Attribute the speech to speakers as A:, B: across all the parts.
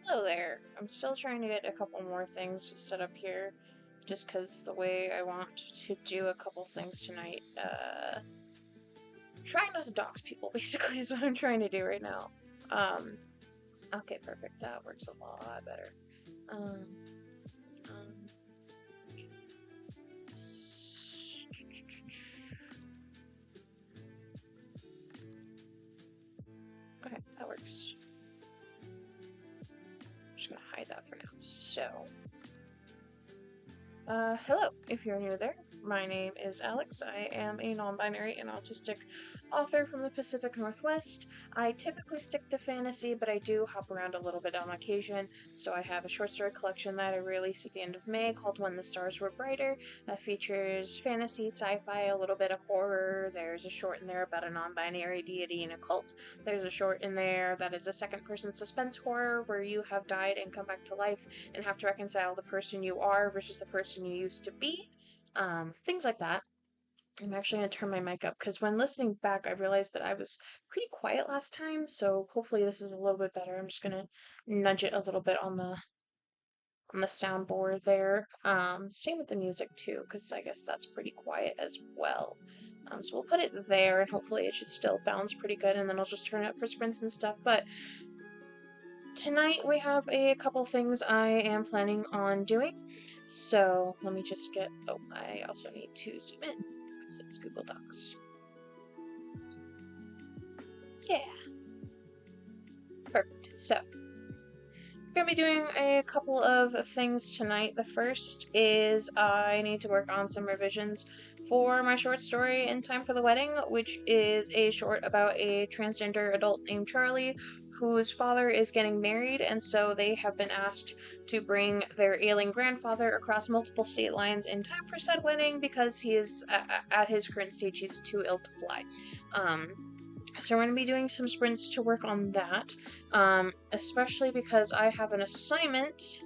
A: Hello there. I'm still trying to get a couple more things set up here, just because the way I want to do a couple things tonight. Trying not to dox people, basically, is what I'm trying to do right now. Um, okay, perfect. That works a lot better. Um, um, okay. Okay, that works. I'm just gonna hide that for now. So, hello, if you're new there. My name is Alex. I am a non-binary and autistic author from the Pacific Northwest. I typically stick to fantasy, but I do hop around a little bit on occasion. So I have a short story collection that I release at the end of May called When the Stars Were Brighter. That features fantasy, sci-fi, a little bit of horror. There's a short in there about a non-binary deity and a cult. There's a short in there that is a second-person suspense horror where you have died and come back to life and have to reconcile the person you are versus the person you used to be. Things like that. I'm actually going to turn my mic up because when listening back, I realized that I was pretty quiet last time, so hopefully this is a little bit better. I'm just going to nudge it a little bit on the soundboard there. Same with the music too, because I guess that's pretty quiet as well. So we'll put it there, and hopefully it should still bounce pretty good, and then I'll just turn it up for sprints and stuff. But tonight we have a couple things I am planning on doing. So let me just get, oh, I also need to zoom in because it's Google Docs. Yeah. Perfect. So we're going to be doing a couple of things tonight. The first is I need to work on some revisions for my short story In Time for the Wedding, which is a short about a transgender adult named Charlie whose father is getting married, and so they have been asked to bring their ailing grandfather across multiple state lines in time for said wedding because he is, at his current stage, he's too ill to fly. So we're going to be doing some sprints to work on that, especially because I have an assignment.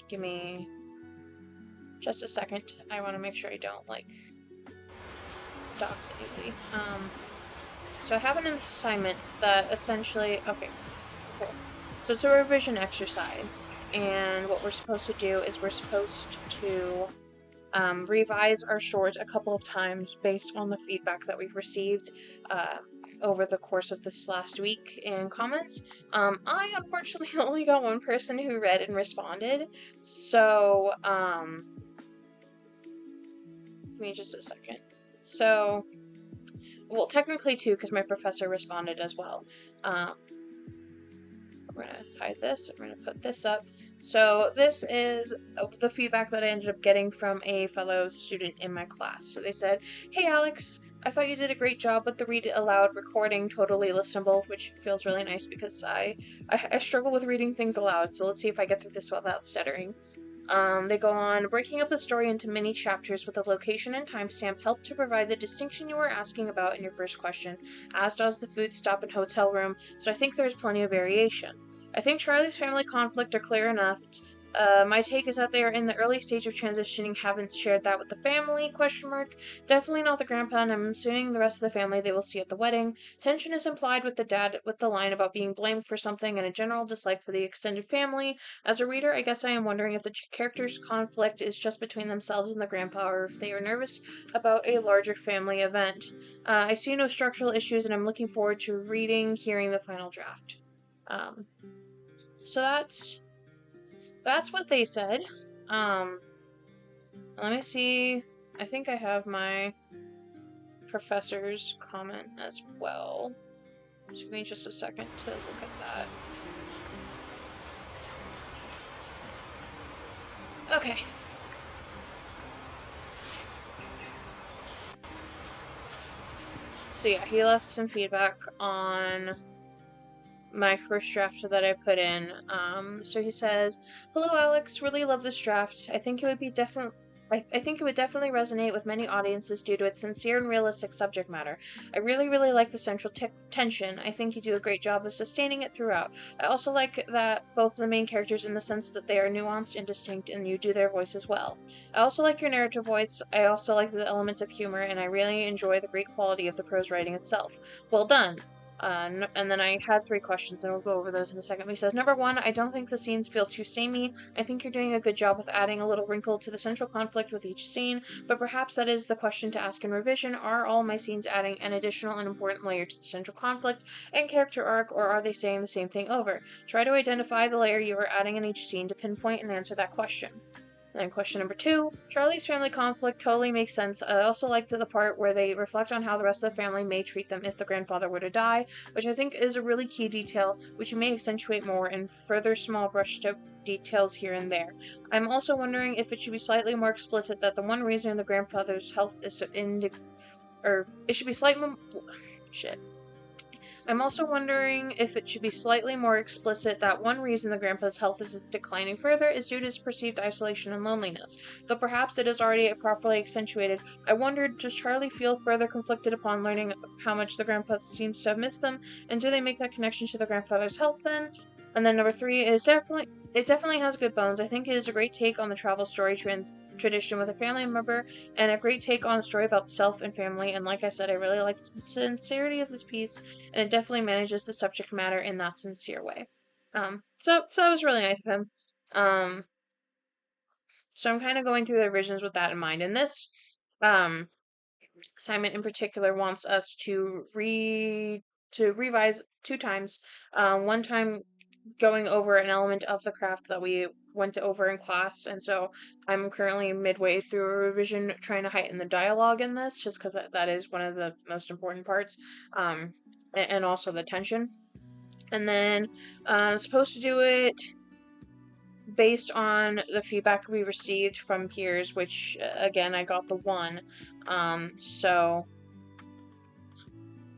A: Give me just a second. I want to make sure I don't, dox anybody. So I have an assignment that essentially, okay, cool. So it's a revision exercise, and what we're supposed to do is we're supposed to revise our short a couple of times based on the feedback that we've received over the course of this last week in comments. I unfortunately only got one person who read and responded, so give me just a second. So, well, technically two, because my professor responded as well. We're going to hide this, we're going to put this up. So this is the feedback that I ended up getting from a fellow student in my class. So they said, "Hey Alex, I thought you did a great job with the read it aloud recording, totally listenable," which feels really nice because I struggle with reading things aloud, so let's see if I get through this without stuttering. They go on, "Breaking up the story into mini chapters with a location and timestamp helped to provide the distinction you were asking about in your first question, as does the food stop and hotel room, so I think there's plenty of variation. I think Charlie's family conflict are clear enough. My take is that they are in the early stage of transitioning, haven't shared that with the family, ? Definitely not the grandpa, and I'm assuming the rest of the family they will see at the wedding. Tension is implied with the dad with the line about being blamed for something and a general dislike for the extended family. As a reader, I guess I am wondering if the characters' conflict is just between themselves and the grandpa, or if they are nervous about a larger family event. I see no structural issues, and I'm looking forward to hearing the final draft." So that's what they said. Let me see. I think I have my professor's comment as well. Just give me just a second to look at that. Okay. So yeah, he left some feedback on my first draft that I put in. So he says, "Hello Alex, really love this draft. I think it would definitely resonate with many audiences due to its sincere and realistic subject matter. I really, really like the central tension. I think you do a great job of sustaining it throughout. I also like that both of the main characters in the sense that they are nuanced and distinct and you do their voice as well. I also like your narrative voice. I also like the elements of humor, and I really enjoy the great quality of the prose writing itself. Well done. And then I had 3 questions, and we'll go over those in a second. He says, number 1, I don't think the scenes feel too samey. I think you're doing a good job with adding a little wrinkle to the central conflict with each scene, but perhaps that is the question to ask in revision. Are all my scenes adding an additional and important layer to the central conflict and character arc, or are they saying the same thing over? Try to identify the layer you are adding in each scene to pinpoint and answer that question. And then question number 2, Charlie's family conflict totally makes sense. I also liked the part where they reflect on how the rest of the family may treat them if the grandfather were to die, which I think is a really key detail, which you may accentuate more in further small brushstroke details here and there. I'm also wondering if it should be slightly more explicit that the one reason the grandfather's health is it should be slightly shit. I'm also wondering if it should be slightly more explicit that one reason the grandpa's health is declining further is due to his perceived isolation and loneliness. Though perhaps it is already properly accentuated, I wondered, does Charlie feel further conflicted upon learning how much the grandpa seems to have missed them, and do they make that connection to the grandfather's health then? And then number 3 is it definitely has good bones. I think it is a great take on the travel story tradition with a family member, and a great take on a story about self and family. And like I said, I really like the sincerity of this piece, and it definitely manages the subject matter in that sincere way. So that was really nice of him. So I'm kind of going through the revisions with that in mind. And this assignment in particular wants us to revise 2 times. One time going over an element of the craft that we went over in class, and so I'm currently midway through a revision trying to heighten the dialogue in this, just because that is one of the most important parts, and also the tension. And then I'm supposed to do it based on the feedback we received from peers, which again I got the 1. So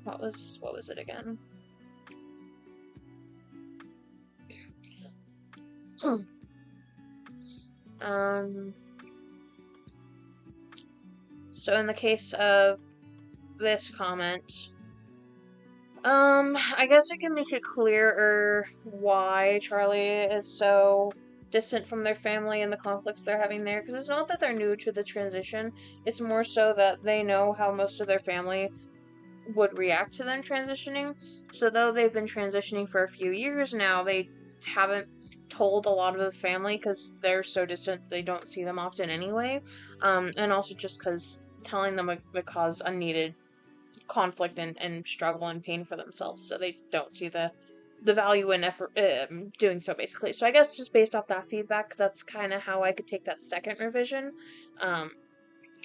A: what was it again? So in the case of this comment, I guess I can make it clearer why Charlie is so distant from their family and the conflicts they're having there, because it's not that they're new to the transition, it's more so that they know how most of their family would react to them transitioning. So though they've been transitioning for a few years now, they haven't told a lot of the family because they're so distant they don't see them often anyway. And also just because telling them would cause unneeded conflict and struggle and pain for themselves, so they don't see the value in effort doing so, basically. So I guess just based off that feedback, that's kind of how I could take that second revision. And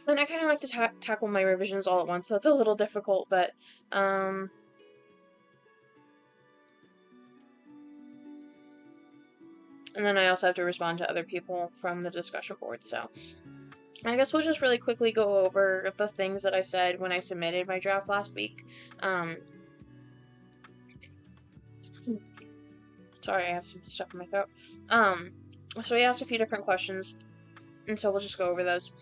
A: I kind of like to tackle my revisions all at once, so it's a little difficult, but and then I also have to respond to other people from the discussion board, so I guess we'll just really quickly go over the things that I said when I submitted my draft last week. Sorry, I have some stuff in my throat. So he asked a few different questions, and so we'll just go over those.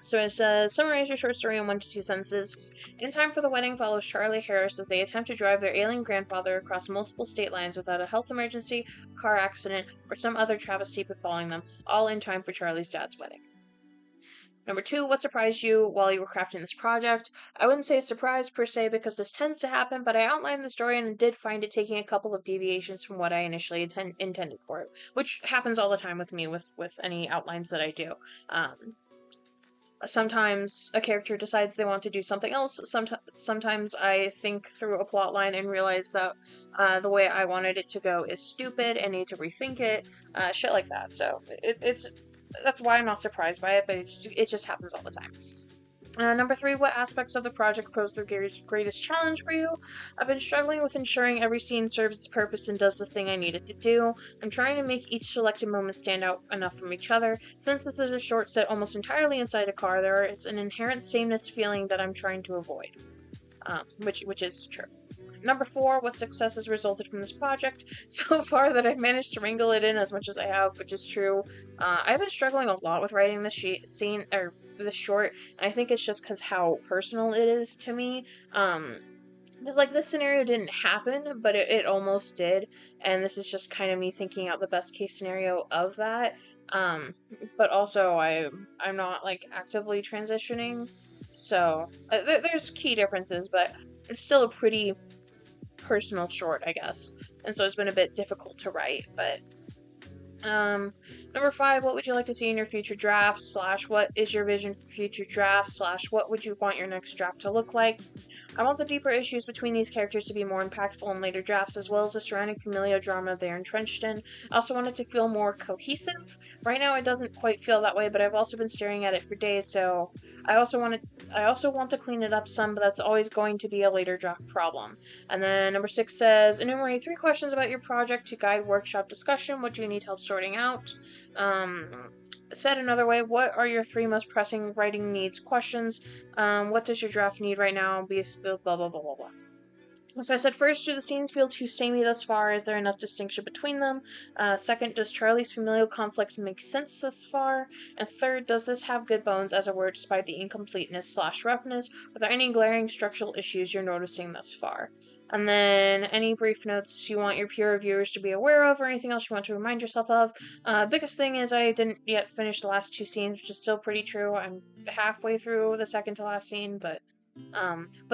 A: So it says, summarize your short story in 1 to 2 sentences. In Time for the Wedding follows Charlie Harris as they attempt to drive their ailing grandfather across multiple state lines without a health emergency, car accident, or some other travesty befalling them, all in time for Charlie's dad's wedding. Number 2, what surprised you while you were crafting this project? I wouldn't say a surprise per se because this tends to happen, but I outlined the story and did find it taking a couple of deviations from what I initially intended for it, which happens all the time with me with any outlines that I do. Sometimes a character decides they want to do something else. Sometimes I think through a plot line and realize that the way I wanted it to go is stupid and need to rethink it. Shit like that. So that's why I'm not surprised by it, but it just happens all the time. Number 3, what aspects of the project pose the greatest challenge for you? I've been struggling with ensuring every scene serves its purpose and does the thing I need it to do. I'm trying to make each selected moment stand out enough from each other. Since this is a short set almost entirely inside a car, there is an inherent sameness feeling that I'm trying to avoid, which is true. Number 4, what success has resulted from this project? So far that I've managed to wrangle it in as much as I have, which is true. I've been struggling a lot with writing this short, and I think it's just because how personal it is to me. Because, like, this scenario didn't happen, but it almost did, and this is just kind of me thinking out the best case scenario of that. But also, I'm not, like, actively transitioning, so there's key differences, but it's still a pretty personal short, I guess. And so it's been a bit difficult to write, but number 5, what would you like to see in your future drafts, / what is your vision for future drafts, / what would you want your next draft to look like? I want the deeper issues between these characters to be more impactful in later drafts, as well as the surrounding familial drama they're entrenched in. I also want it to feel more cohesive. Right now it doesn't quite feel that way, but I've also been staring at it for days, so I also want to clean it up some, but that's always going to be a later draft problem. And then number 6 says, enumerate 3 questions about your project to guide workshop discussion. What do you need help sorting out? Said another way, what are your 3 most pressing writing needs questions? What does your draft need right now? Blah, blah, blah, blah, blah. So I said, first, do the scenes feel too samey thus far? Is there enough distinction between them? Second, does Charlie's familial conflicts make sense thus far? And third, does this have good bones as a word despite the incompleteness / roughness? Are there any glaring structural issues you're noticing thus far? And then any brief notes you want your peer reviewers to be aware of, or anything else you want to remind yourself of. Biggest thing is I didn't yet finish the last 2 scenes, which is still pretty true. I'm halfway through the second to last scene, but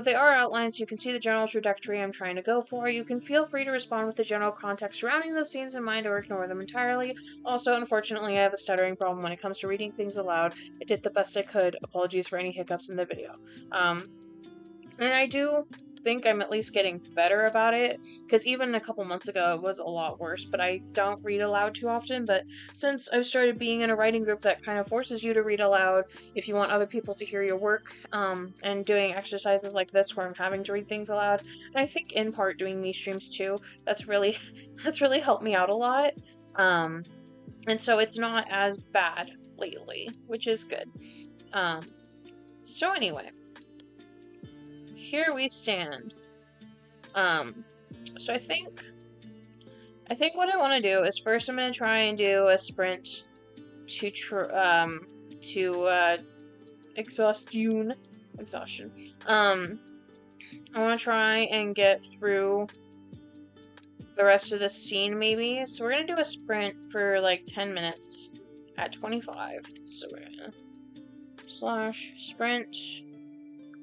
A: they are outlined so you can see the general trajectory I'm trying to go for. You can feel free to respond with the general context surrounding those scenes in mind or ignore them entirely. Also, unfortunately, I have a stuttering problem when it comes to reading things aloud. I did the best I could. Apologies for any hiccups in the video. And I do think I'm at least getting better about it, because even a couple months ago it was a lot worse, but I don't read aloud too often. But since I've started being in a writing group that kind of forces you to read aloud if you want other people to hear your work, and doing exercises like this where I'm having to read things aloud, and I think in part doing these streams too, that's really helped me out a lot, and so it's not as bad lately, which is good. So anyway, here we stand. So I think what I want to do is first I'm going to try and do a sprint to exhaustion. I want to try and get through the rest of the scene maybe. So we're going to do a sprint for like 10 minutes at 25. So we're going to / sprint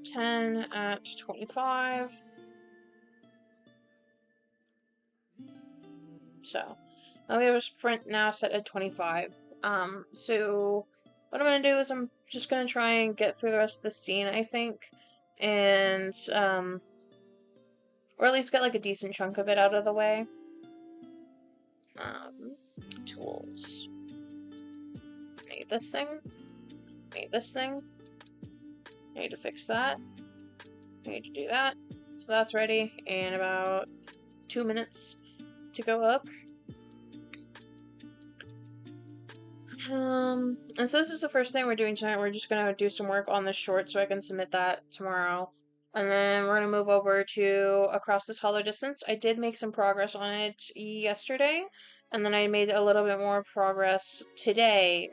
A: 10 at 25. So we have a sprint now set at 25. So what I'm gonna do is I'm just gonna try and get through the rest of the scene, I think, and or at least get like a decent chunk of it out of the way. Tools. Need this thing. Need this thing. I need to fix that. I need to do that. So that's ready in about 2 minutes to go up. And so this is the first thing we're doing tonight. We're just gonna do some work on this short so I can submit that tomorrow. And then we're gonna move over to Across This Hollow Distance. I did make some progress on it yesterday, and then I made a little bit more progress today,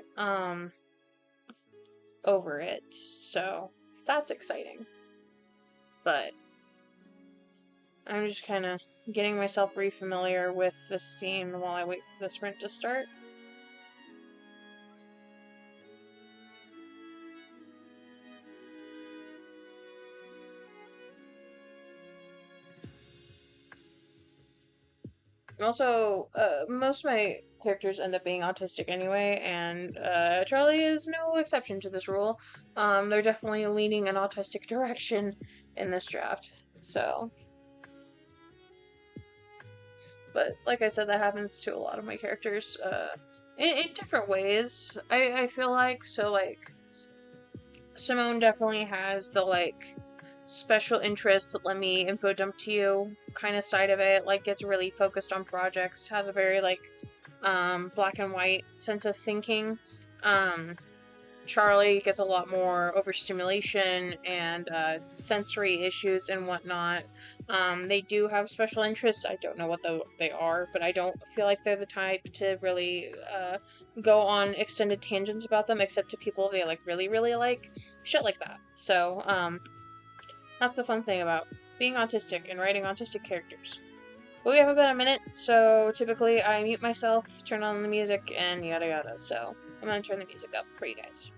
A: over it. So that's exciting. But I'm just kind of getting myself re-familiar with this scene while I wait for the sprint to start. Also, most of my characters end up being autistic anyway, and Charlie is no exception to this rule. They're definitely leaning an autistic direction in this draft, so. But, like I said, that happens to a lot of my characters, in different ways, I feel like. So, like, Simone definitely has the, like, special interest, let me info dump to you kind of side of it, like, gets really focused on projects, has a very, like, black and white sense of thinking. Charlie gets a lot more overstimulation and sensory issues and whatnot. They do have special interests. I don't know what they are, but I don't feel like they're the type to really go on extended tangents about them, except to people they like really, really like. Shit like that. So, that's the fun thing about being autistic and writing autistic characters. But we have about a minute, so typically I mute myself, turn on the music, and yada yada. So I'm gonna turn the music up for you guys.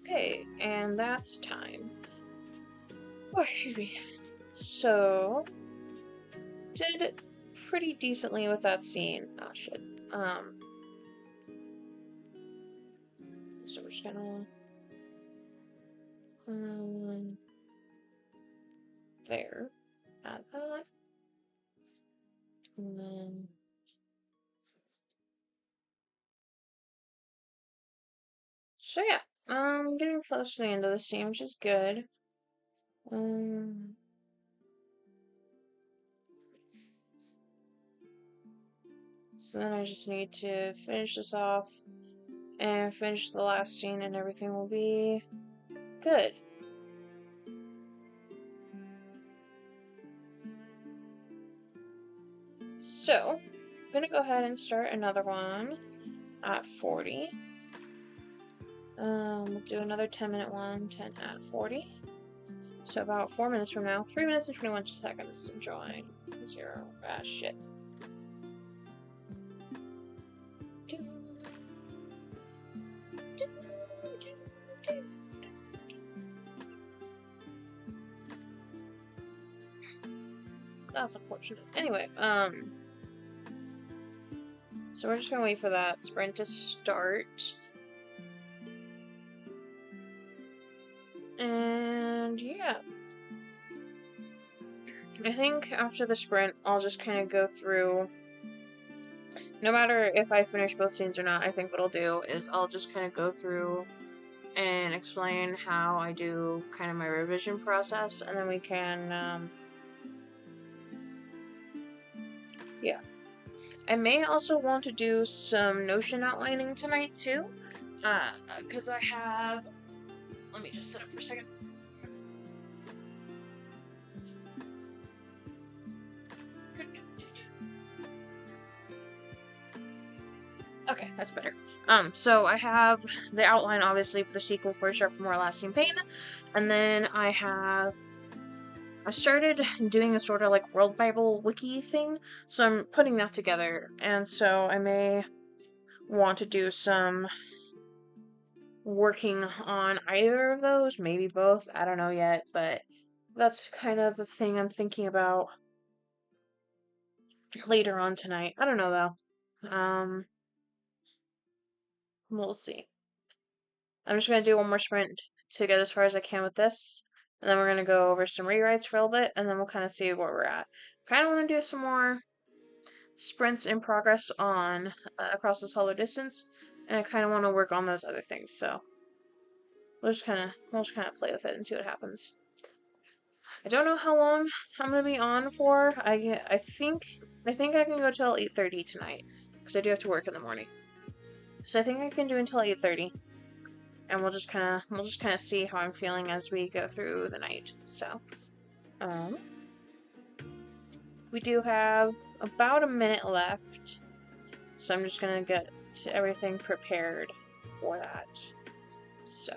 A: Okay, and that's time. Oh, excuse me. So, did pretty decently with that scene. Oh, shit. So we're just gonna... there. Add that. And then... So yeah, getting close to the end of the scene, which is good. So then I just need to finish this off and finish the last scene and everything will be good. So, I'm gonna go ahead and start another one at 40. We'll do another 10-minute one, 10 at 40. So about 4 minutes from now, 3 minutes and 21 seconds. Join 0. Ah, shit. That's unfortunate. Anyway, so we're just gonna wait for that sprint to start. And yeah. I think after the sprint, I'll just kind of go through, no matter if I finish both scenes or not, I think what I'll do is I'll just kind of go through and explain how I do kind of my revision process, and then we can, yeah. I may also want to do some notion outlining tonight, too, because I have, let me just sit up for a second. Okay, that's better. So I have the outline, obviously, for the sequel for Sharper, More Lasting Pain, and then I started doing a sort of like World Bible wiki thing, so I'm putting that together, and so I may want to do some working on either of those, maybe both, I don't know yet, but that's kind of the thing I'm thinking about later on tonight. I don't know, though. We'll see. I'm just going to do one more sprint to get as far as I can with this. And then we're going to go over some rewrites for a little bit, and then we'll kind of see where we're at. Kind of want to do some more sprints in progress on Across this Hollow Distance, and I kind of want to work on those other things, so we'll just kind of play with it and see what happens. I don't know how long I'm going to be on for. I think I can go till 8:30 tonight, because I do have to work in the morning. So I think I can do until 8:30. And we'll just kind of see how I'm feeling as we go through the night. So, we do have about a minute left, so I'm just gonna get everything prepared for that. So.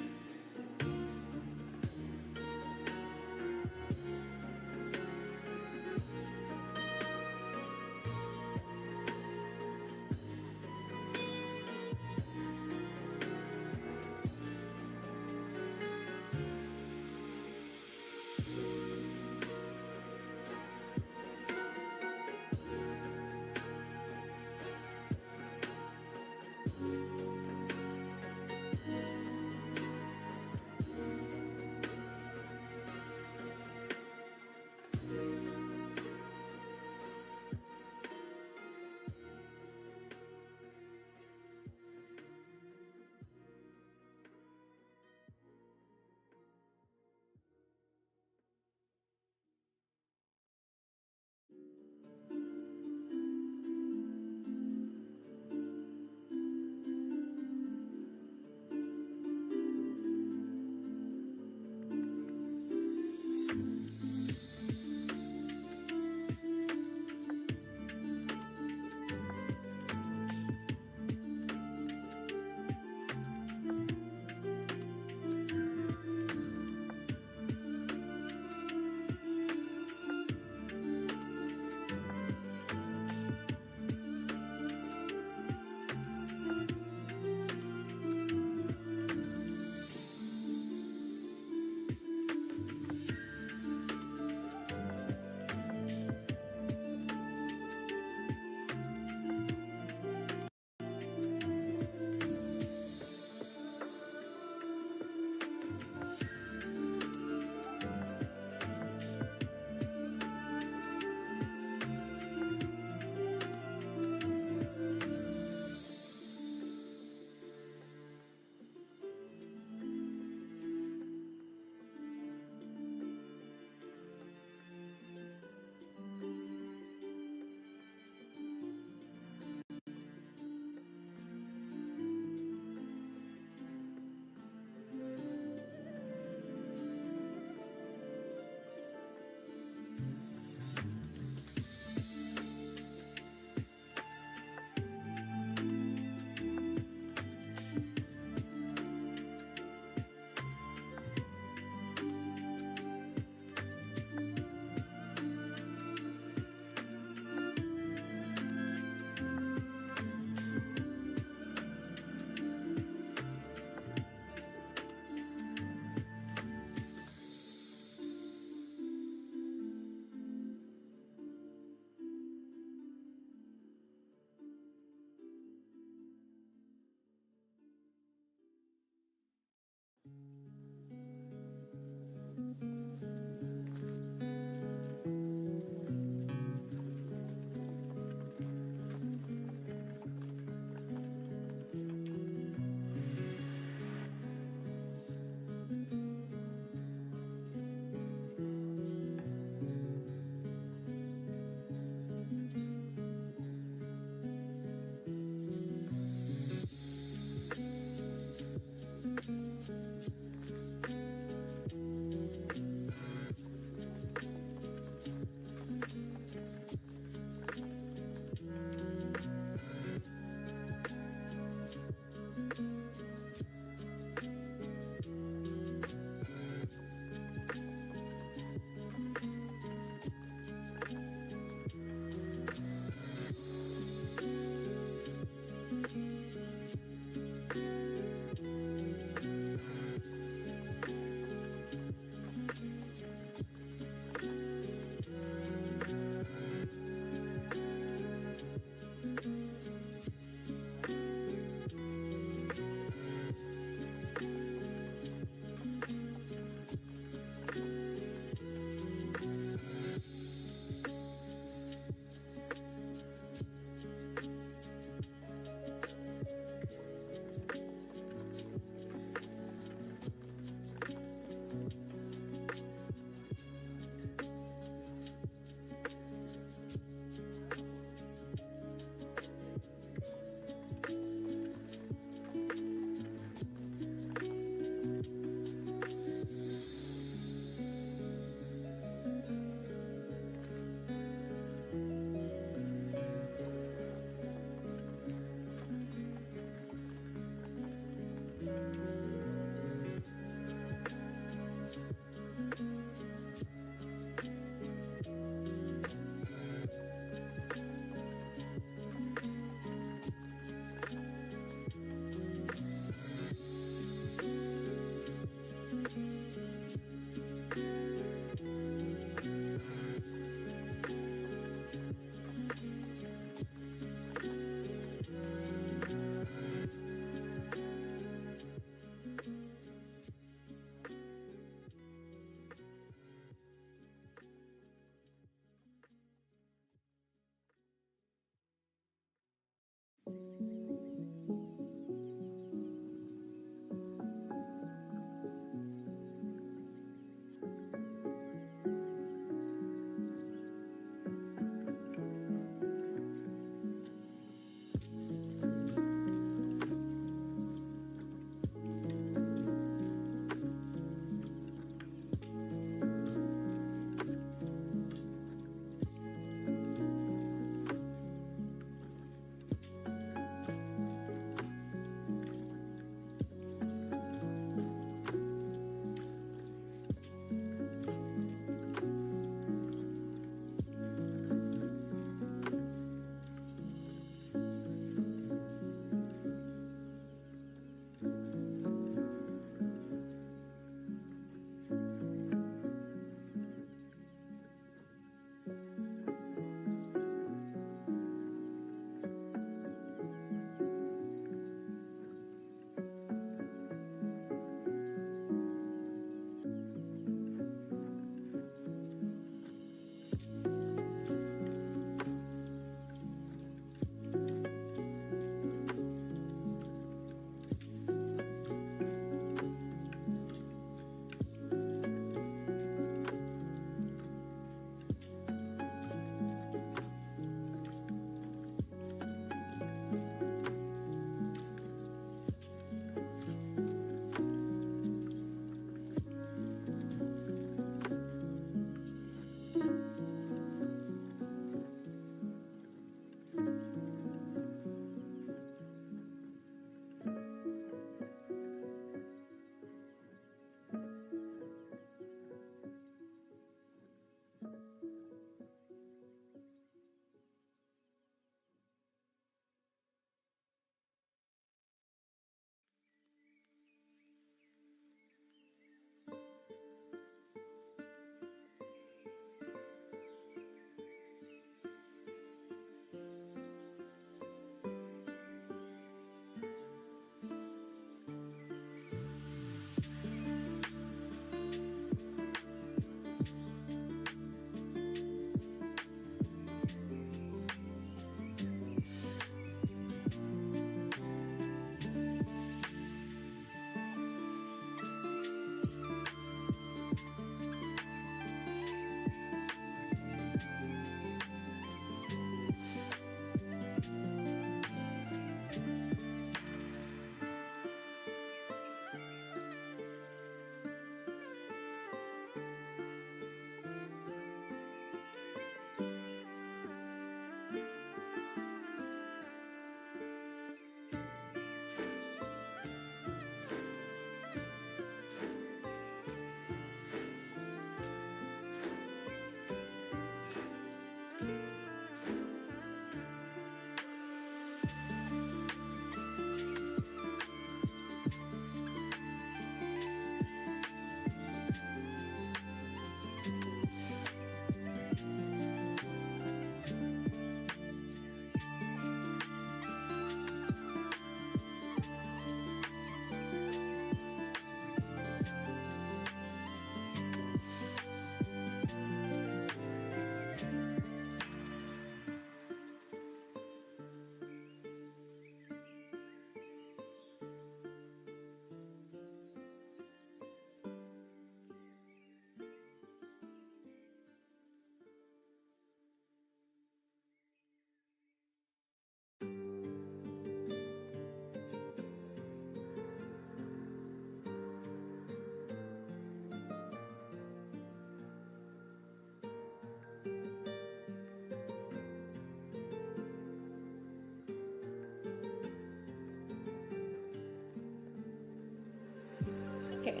A: Okay,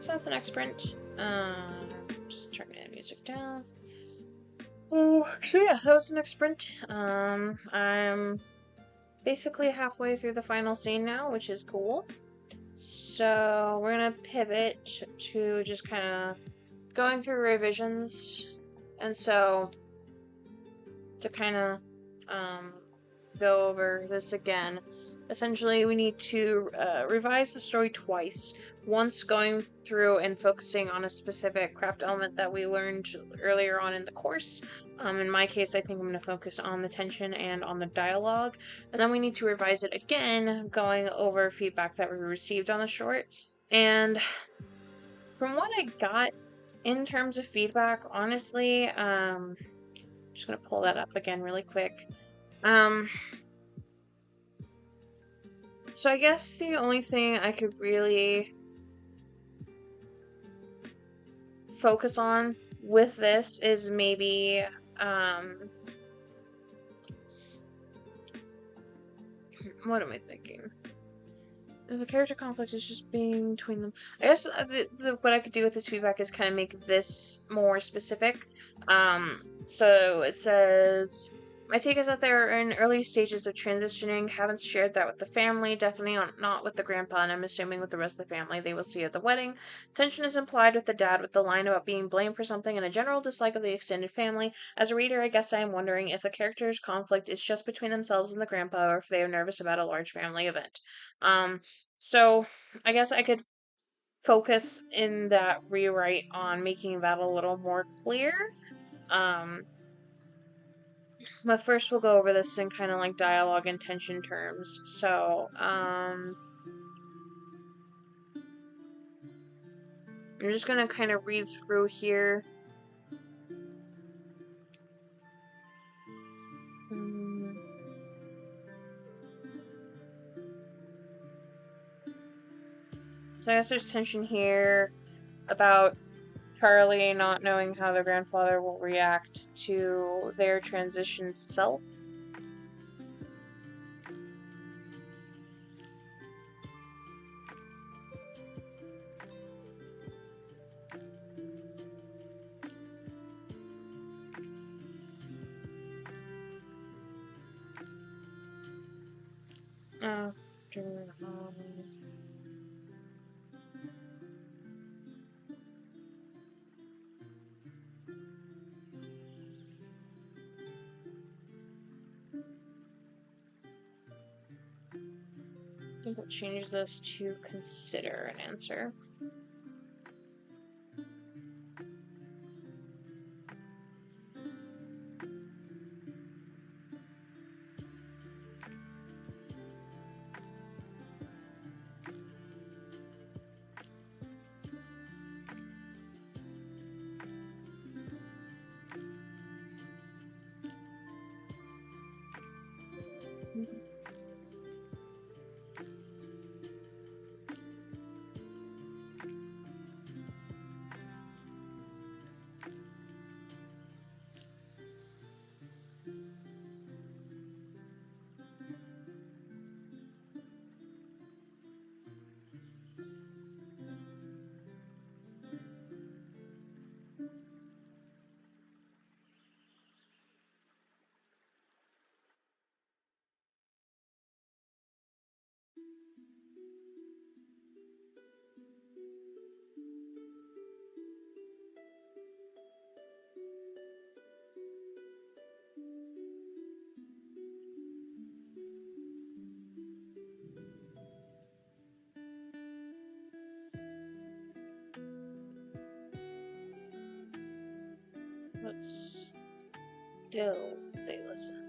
A: so that's the next print. Just turning the music down. Oh, so yeah, that was the next sprint. I'm basically halfway through the final scene now, which is cool. So we're gonna pivot to just kind of going through revisions, and so to kind of go over this again. Essentially, we need to revise the story twice. Once going through and focusing on a specific craft element that we learned earlier on in the course. In my case, I think I'm going to focus on the tension and on the dialogue. And then we need to revise it again, going over feedback that we received on the short. And from what I got in terms of feedback, honestly, just going to pull that up again really quick. So I guess the only thing I could really focus on with this is maybe, what am I thinking? The character conflict is just being between them. I guess what I could do with this feedback is kind of make this more specific. So it says, my take is that they're in early stages of transitioning, haven't shared that with the family, definitely not with the grandpa, and I'm assuming with the rest of the family they will see at the wedding. Tension is implied with the dad with the line about being blamed for something and a general dislike of the extended family. As a reader, I guess I am wondering if the character's conflict is just between themselves and the grandpa, or if they are nervous about a large family event. So I guess I could focus in that rewrite on making that a little more clear. Um, but first we'll go over this in kind of like dialogue and tension terms. So, I'm just gonna kind of read through here. So I guess there's tension here about Charlie not knowing how their grandfather will react to their transitioned self. After, I think we'll change this to consider an answer. But still, they listen.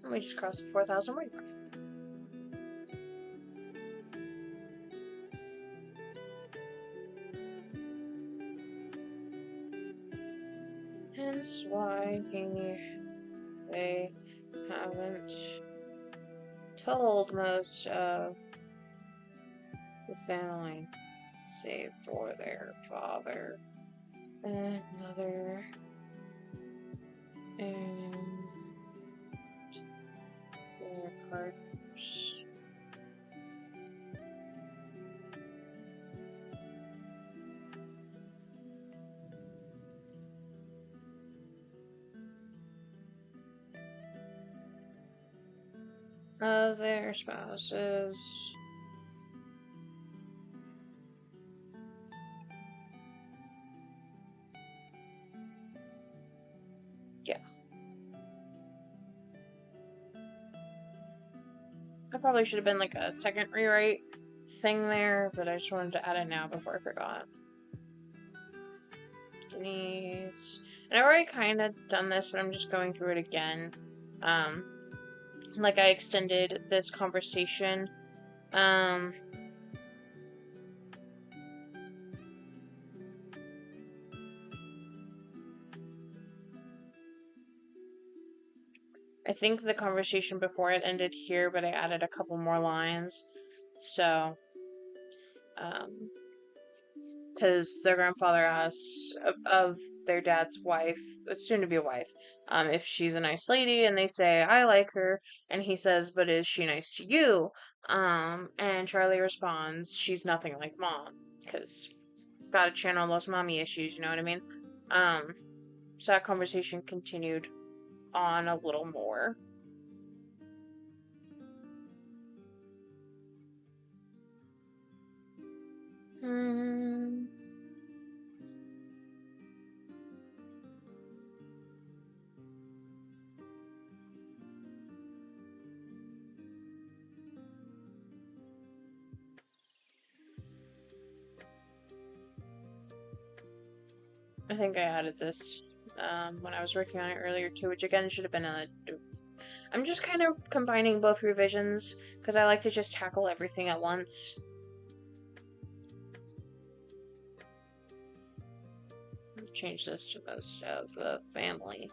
A: And we just crossed the 4,000 word mark. Hence why they haven't told most of the family, save for their father and mother and their partners. of their spouses. Yeah. I probably should have been like a second rewrite thing there, but I just wanted to add it now before I forgot. Denise. And I've already kind of done this, but I'm just going through it again. Like I extended this conversation. I think the conversation before it ended here, but I added a couple more lines. So, because their grandfather asks of their dad's wife, soon to be a wife, if she's a nice lady, and they say, I like her, and he says, but is she nice to you? And Charlie responds, she's nothing like mom, because gotta channel those mommy issues, you know what I mean? So that conversation continued on a little more. Hmm. I think I added this when I was working on it earlier too, which again should have been a. I'm just kind of combining both revisions because I like to just tackle everything at once. Change this to most of the family.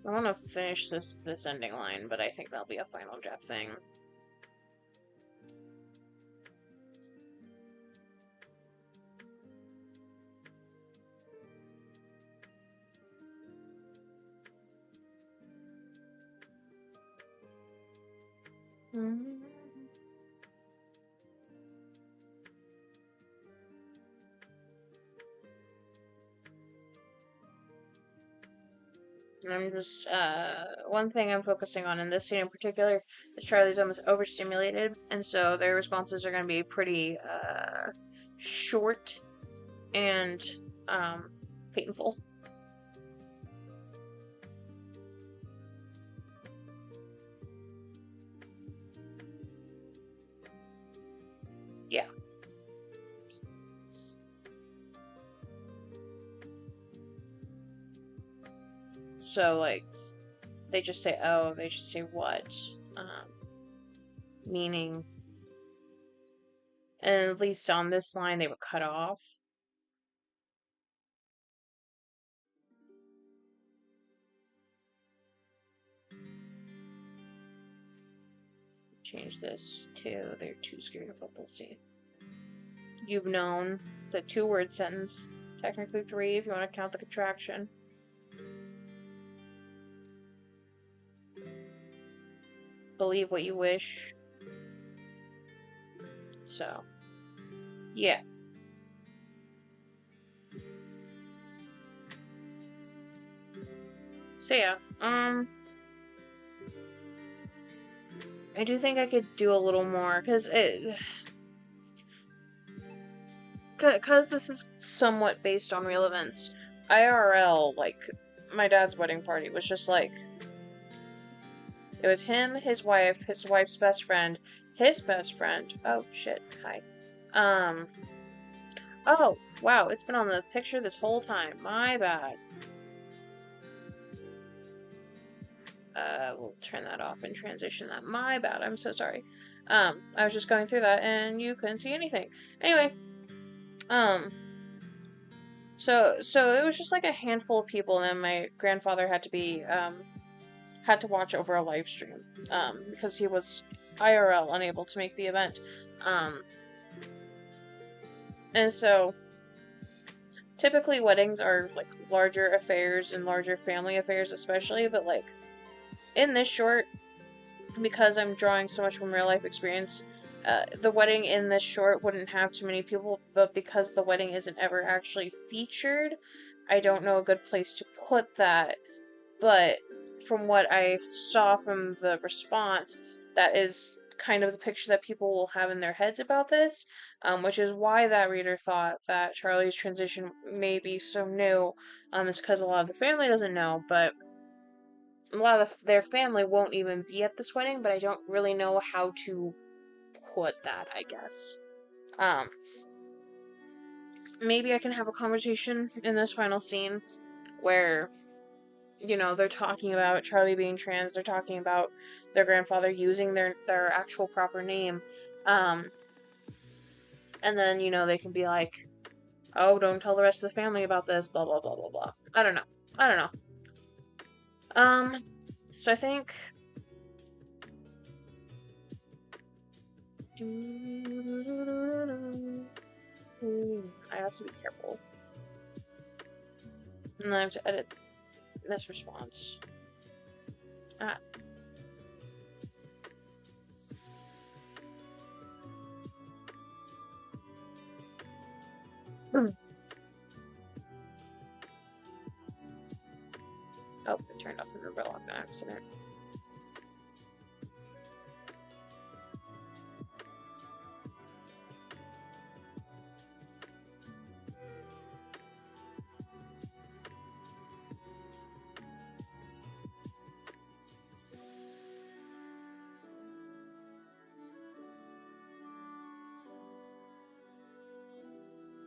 A: I want to finish this ending line, but I think that'll be a final draft thing. Mm-hmm. I'm just, one thing I'm focusing on in this scene in particular is Charlie's almost overstimulated, and so their responses are going to be pretty, short and, painful. Yeah. So, like, they just say, oh, they just say what, meaning, and at least on this line they were cut off. Change this to they're too scared of what they'll see. You've known the 2-word sentence, technically 3 if you want to count the contraction. Believe what you wish. So, yeah. So yeah, I do think I could do a little more, because this is somewhat based on real events. IRL, like, my dad's wedding party was just like, it was him, his wife's best friend, his best friend. Oh shit, hi. Oh, wow, it's been on the picture this whole time. My bad. We'll turn that off and transition that. My bad, I'm so sorry. I was just going through that and you couldn't see anything. Anyway, Um, so it was just like a handful of people, and then my grandfather had to watch over a live stream, because he was IRL unable to make the event. Um, and so typically weddings are like larger affairs and larger family affairs, especially, but like in this short, because I'm drawing so much from real life experience, the wedding in this short wouldn't have too many people, but because the wedding isn't ever actually featured, I don't know a good place to put that. But from what I saw from the response, that is kind of the picture that people will have in their heads about this, which is why that reader thought that Charlie's transition may be so new, is because a lot of the family doesn't know, but a lot of their family won't even be at this wedding, but I don't really know how to put that, I guess. Um, Maybe I can have a conversation in this final scene where, you know, they're talking about Charlie being trans, they're talking about their grandfather using their actual proper name. Um, and then, you know, they can be like, oh, don't tell the rest of the family about this, blah, blah, blah, blah, blah. I don't know. I don't know. So I think I have to be careful. And I have to edit this response. Ah. Oh, I turned off the novella on accident.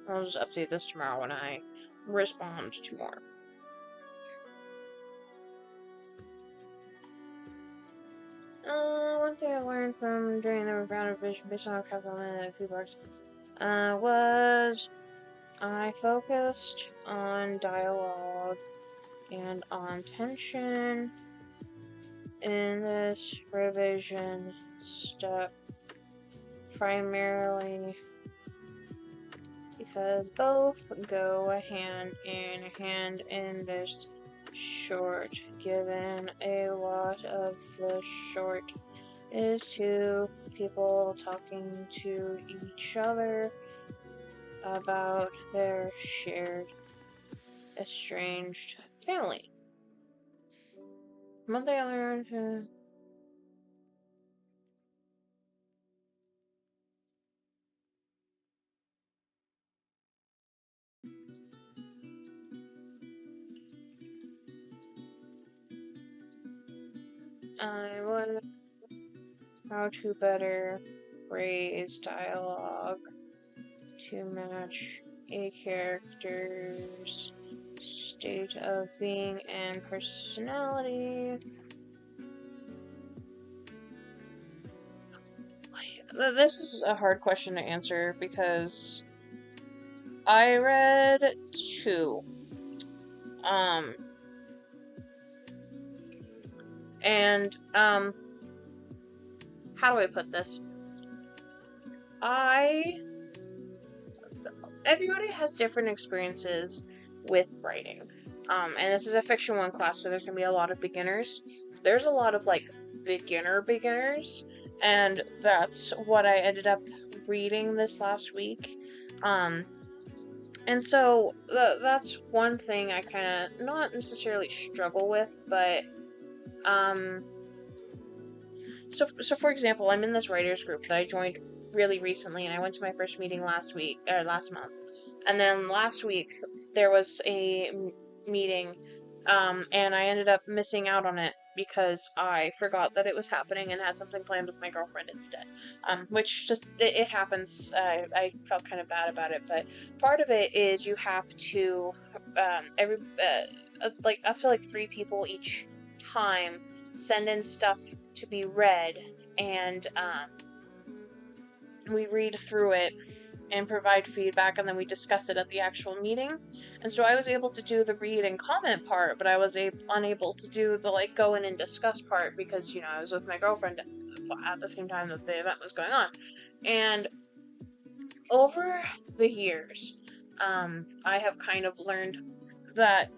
A: I'll just update this tomorrow when I respond to more. One thing I learned from doing the round revision based on a couple of feedbacks was I focused on dialogue and on tension in this revision step primarily because both go hand in hand in this short, given a lot of the short is two people talking to each other about their shared estranged family. One thing I learned I learned how to better phrase dialogue to match a character's state of being and personality. This is a hard question to answer because I read two. And how do I put this? Everybody has different experiences with writing. And this is a fiction 1 class, so there's gonna be a lot of beginners. There's a lot of like beginners, and that's what I ended up reading this last week. And so that's one thing I kind of not necessarily struggle with, but so for example, I'm in this writers group that I joined really recently, and I went to my first meeting last month, and then last week there was a meeting, and I ended up missing out on it because I forgot that it was happening and had something planned with my girlfriend instead, which just it happens. I felt kind of bad about it, but part of it is you have to like up to like 3 people each time send in stuff to be read, and we read through it, and provide feedback, and then we discuss it at the actual meeting. And so I was able to do the read and comment part, but I was unable to do the like go in and discuss part because, you know, I was with my girlfriend at the same time that the event was going on. And over the years, I have kind of learned that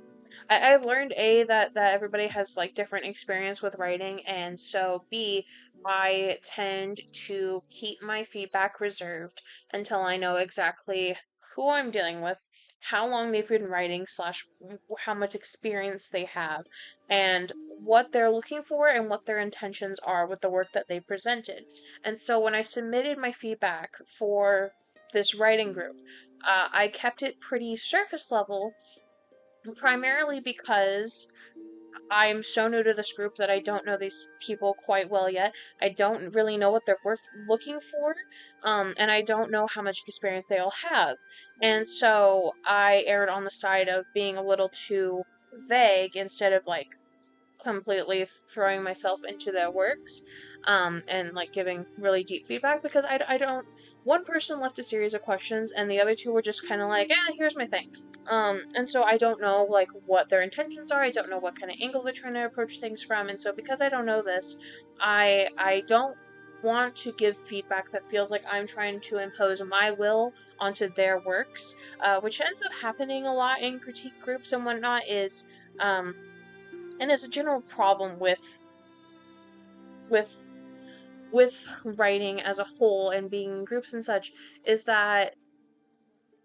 A: I've learned that everybody has like different experience with writing, and so B, I tend to keep my feedback reserved until I know exactly who I'm dealing with, how long they've been writing slash how much experience they have, and what they're looking for and what their intentions are with the work that they presented. And so when I submitted my feedback for this writing group, I kept it pretty surface level, primarily because I'm so new to this group that I don't know these people quite well yet. I don't really know what they're looking for, and I don't know how much experience they all have. And so I erred on the side of being a little too vague instead of like completely throwing myself into their works, and like giving really deep feedback, because I don't, one person left a series of questions and the other two were just kind of like, here's my thing. And so I don't know like what their intentions are. I don't know what kind of angle they're trying to approach things from. And so because I don't know this, I don't want to give feedback that feels like I'm trying to impose my will onto their works, which ends up happening a lot in critique groups and whatnot, is and it's a general problem with with writing as a whole and being in groups and such, is that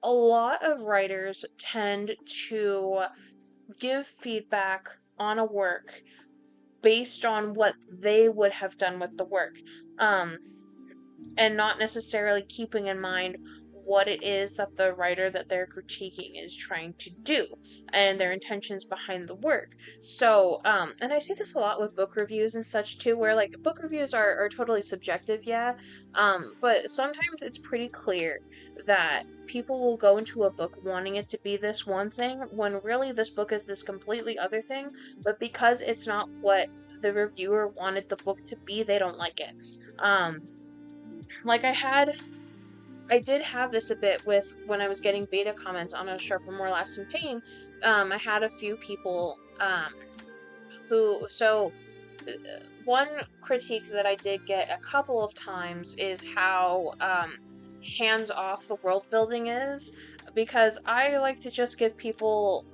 A: a lot of writers tend to give feedback on a work based on what they would have done with the work, and not necessarily keeping in mind what it is that the writer that they're critiquing is trying to do and their intentions behind the work. So, and I see this a lot with book reviews and such too, where like book reviews are totally subjective, yeah, but sometimes it's pretty clear that people will go into a book wanting it to be this one thing when really this book is this completely other thing, but because it's not what the reviewer wanted the book to be, they don't like it. Like I did have this a bit with when I was getting beta comments on A Sharper, More Lasting Pain. I had a few people one critique that I did get a couple of times is how hands-off the world building is, because I like to just give people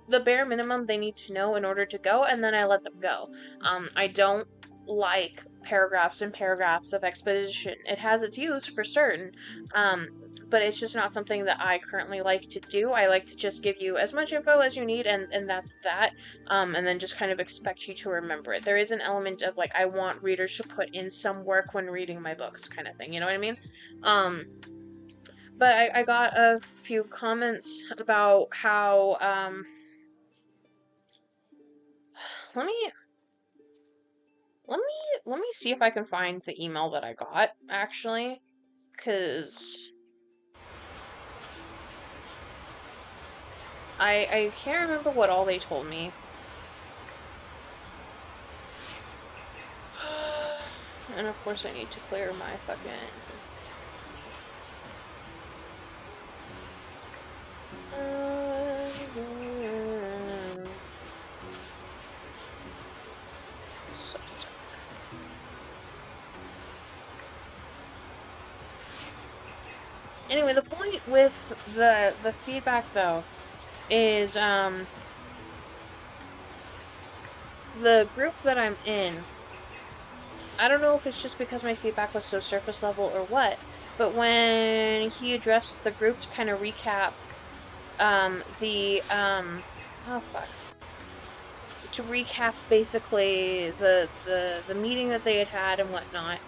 A: the bare minimum they need to know in order to go, and then I let them go. I don't like paragraphs and paragraphs of exposition. It has its use for certain, but it's just not something that I currently like to do. I like to just give you as much info as you need, and that's that, and then just kind of expect you to remember it. There is an element of, like, I want readers to put in some work when reading my books kind of thing, you know what I mean? But I got a few comments about how, let me let me see if I can find the email that I got, actually, because I can't remember what all they told me. And of course I need to clear my fucking... Substack. Anyway, the point with the feedback, though, is, the group that I'm in, I don't know if it's just because my feedback was so surface level or what, but when he addressed the group to kind of recap, oh fuck. To recap basically the meeting that they had and whatnot,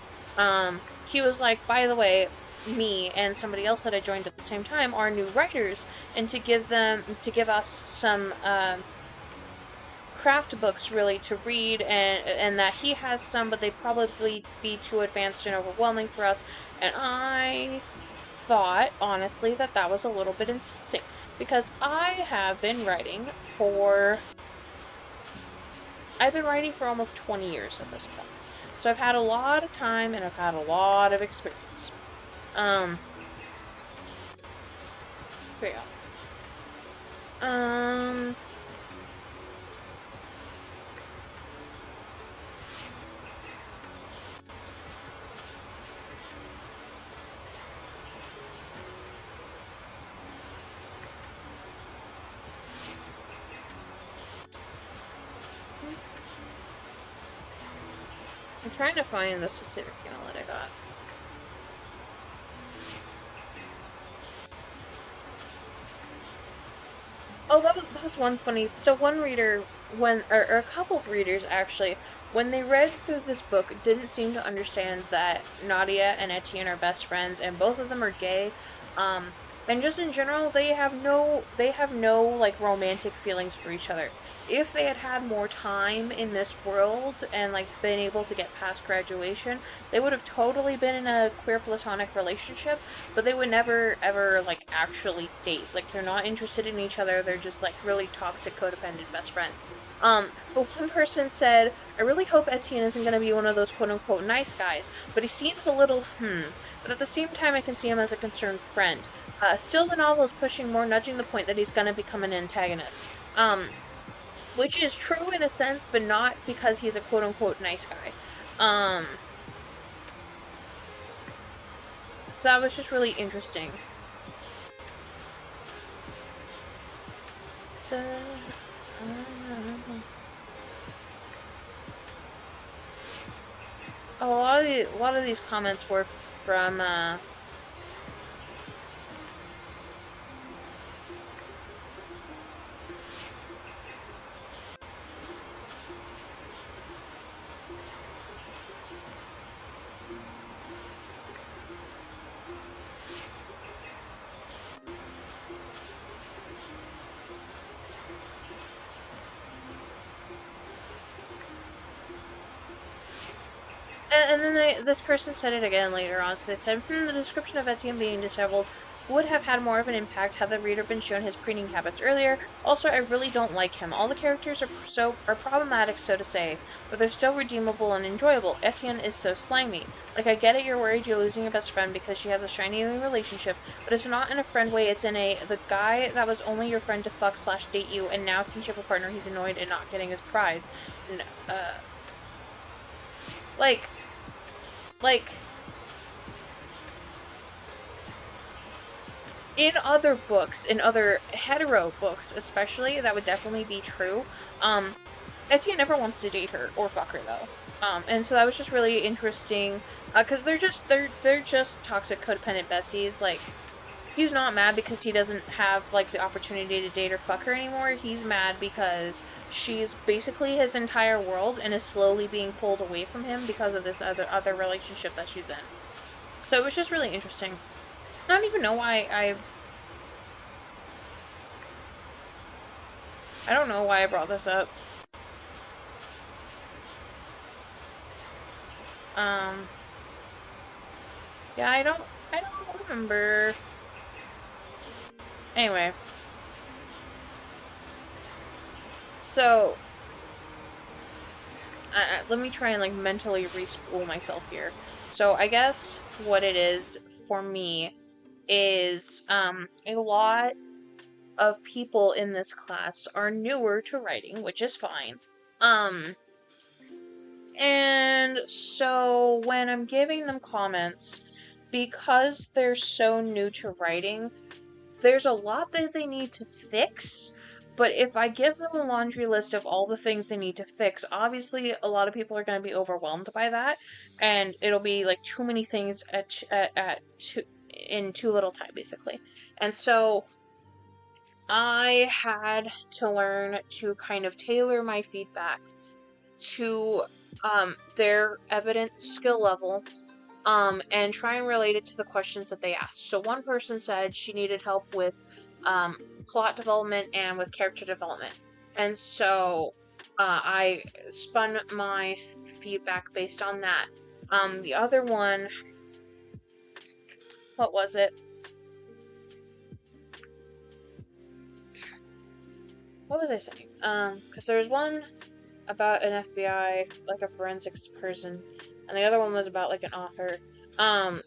A: he was like, by the way, me and somebody else that I joined at the same time are new writers, and to give us some, craft books really to read, and that he has some, but they'd probably be too advanced and overwhelming for us. And I thought, honestly, that was a little bit insulting, because I've been writing for almost 20 years at this point. So I've had a lot of time and I've had a lot of experience. But yeah. I'm trying to find the specific email that I got. Oh, that was one funny. So one reader, or a couple of readers actually, when they read through this book, didn't seem to understand that Nadia and Etienne are best friends, and both of them are gay. Um, and just in general, they have no like romantic feelings for each other. If they had had more time in this world and like been able to get past graduation, they would have totally been in a queer platonic relationship, but they would never ever like actually date. Like they're not interested in each other. They're just like really toxic codependent best friends. But one person said, I really hope Etienne isn't going to be one of those quote unquote nice guys, but he seems a little, but at the same time I can see him as a concerned friend. Still the novel is pushing more, nudging the point that he's going to become an antagonist. Which is true in a sense, but not because he's a quote unquote nice guy. So that was just really interesting. A lot of these comments were from and then this person said it again later on. So they said, the description of Etienne being disheveled would have had more of an impact had the reader been shown his preening habits earlier. Also, I really don't like him. All the characters are problematic, so to say, but they're still redeemable and enjoyable. Etienne is so slimy. Like, I get it, you're worried you're losing your best friend because she has a shiny new relationship, but it's not in a friend way, it's in the guy that was only your friend to fuck/date you, and now since you have a partner, he's annoyed and not getting his prize. Like, like, in other books, in other hetero books especially, that would definitely be true. Etienne never wants to date her or fuck her though. And so that was just really interesting, because they're just toxic codependent besties. Like, he's not mad because he doesn't have like the opportunity to date or fuck her anymore. He's mad because she's basically his entire world and is slowly being pulled away from him because of this other relationship that she's in. So it was just really interesting. I don't even know why I don't know why I brought this up. Um, yeah, I don't remember. Anyway, so let me try and like mentally re-spool myself here. So I guess what it is for me is a lot of people in this class are newer to writing, which is fine. Um, and so when I'm giving them comments, because they're so new to writing, there's a lot that they need to fix. But if I give them a laundry list of all the things they need to fix, obviously a lot of people are going to be overwhelmed by that, and it'll be like too many things in too little time, basically. And so I had to learn to kind of tailor my feedback to their evident skill level, and try and relate it to the questions that they asked. So one person said she needed help with plot development and with character development. And so I spun my feedback based on that. The other one, what was it? What was I saying? Because there was one about an FBI, like a forensics person, and the other one was about like an author.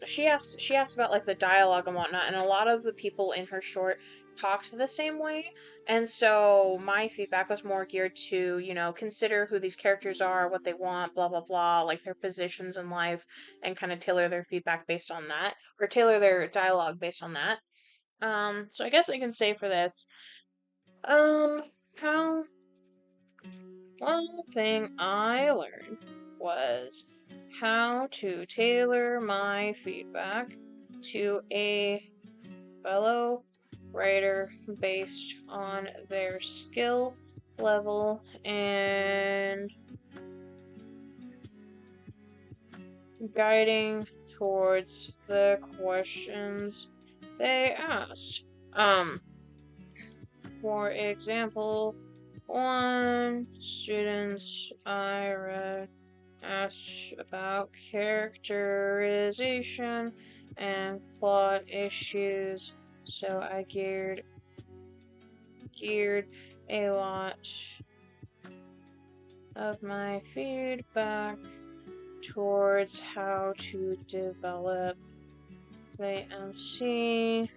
A: She asked about like the dialogue and whatnot, and a lot of the people in her short talked the same way. And so my feedback was more geared to, consider who these characters are, what they want, blah blah blah, like their positions in life, and kind of tailor their feedback based on that, or tailor their dialogue based on that. So I guess I can say for this, um, how one thing I learned was how to tailor my feedback to a fellow writer based on their skill level and guiding towards the questions they asked. For example, one student I read asked about characterization and plot issues, so I geared a lot of my feedback towards how to develop the MC,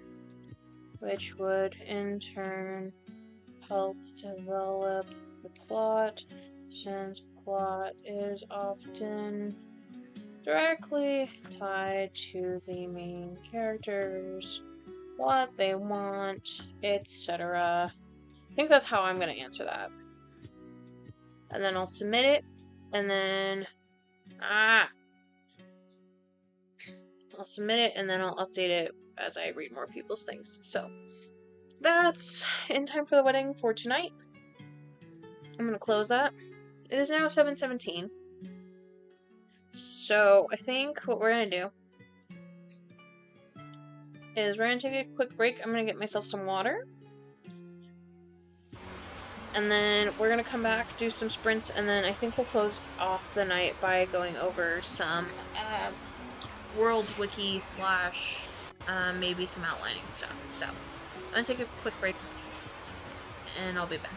A: which would in turn help develop the plot, since plot is often directly tied to the main characters, what they want, etc. I think that's how I'm going to answer that. And then I'll submit it, and then I'll submit it, and then I'll update it as I read more people's things. So that's in time for the wedding for tonight. I'm gonna close that. It is now 7:17. So I think what we're gonna do is we're gonna take a quick break. I'm gonna get myself some water. And then we're gonna come back, do some sprints, and then I think we'll close off the night by going over some World Wiki / maybe some outlining stuff. So I'm gonna take a quick break, and I'll be back.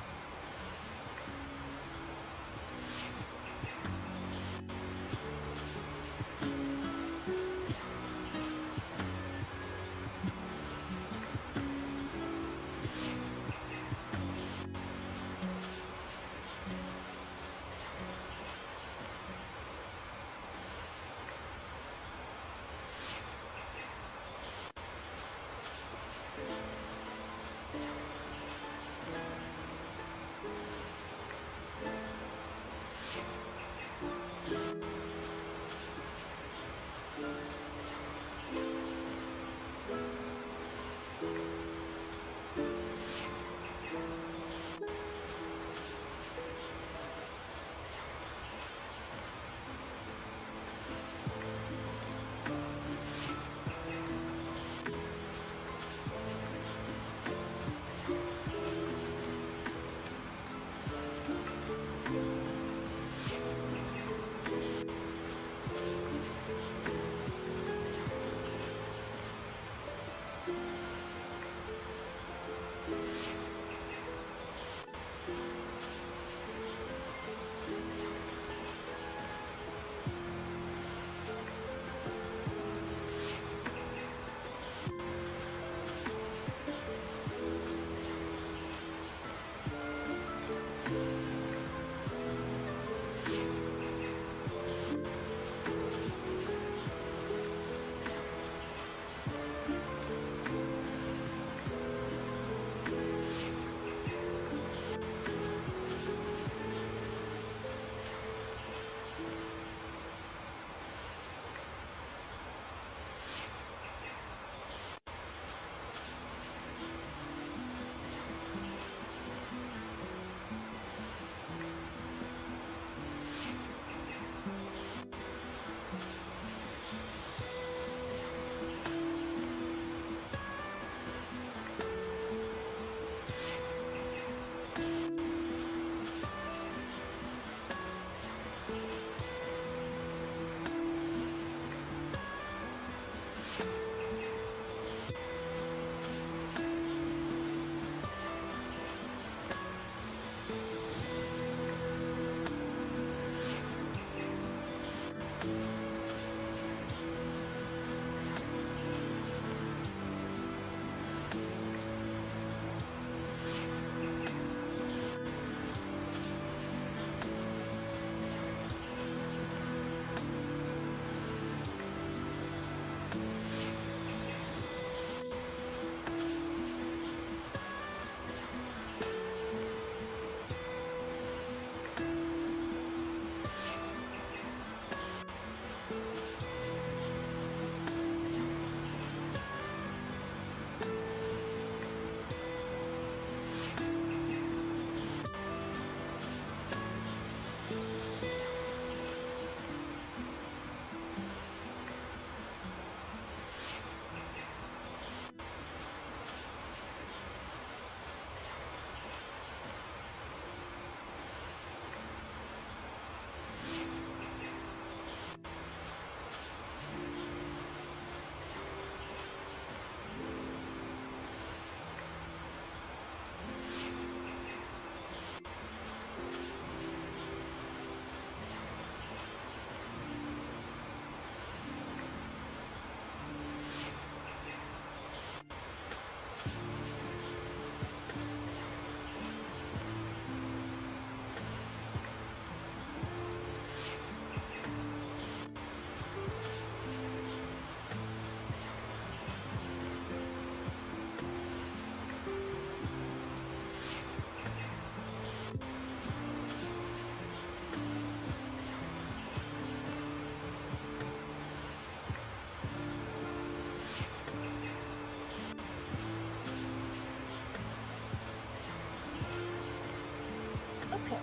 A: Okay,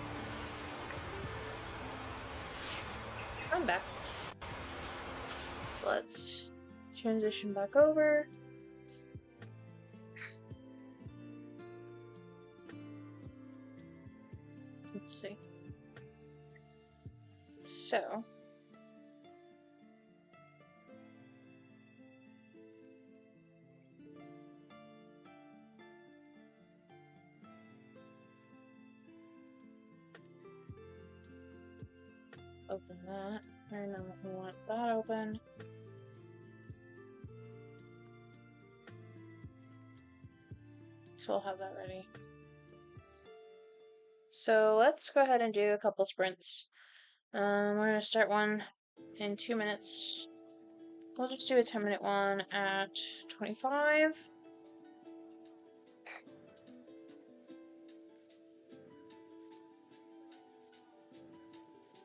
A: I'm back. So let's transition back over. Let's see. So, open that. I know we want that open. So we'll have that ready. So let's go ahead and do a couple sprints. We're gonna start one in 2 minutes. We'll just do a 10-minute one at 25.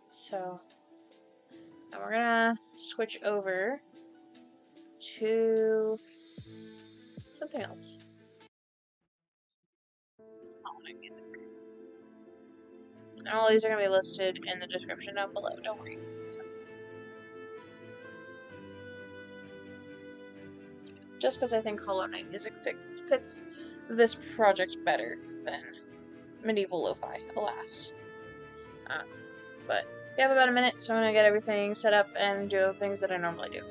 A: So, and we're gonna switch over to something else. Holiday music. And all these are gonna be listed in the description down below, don't worry. So, just because I think Hollow Knight music fits this project better than medieval lo-fi, alas. But we have about a minute, so I'm gonna get everything set up and do things that I normally do.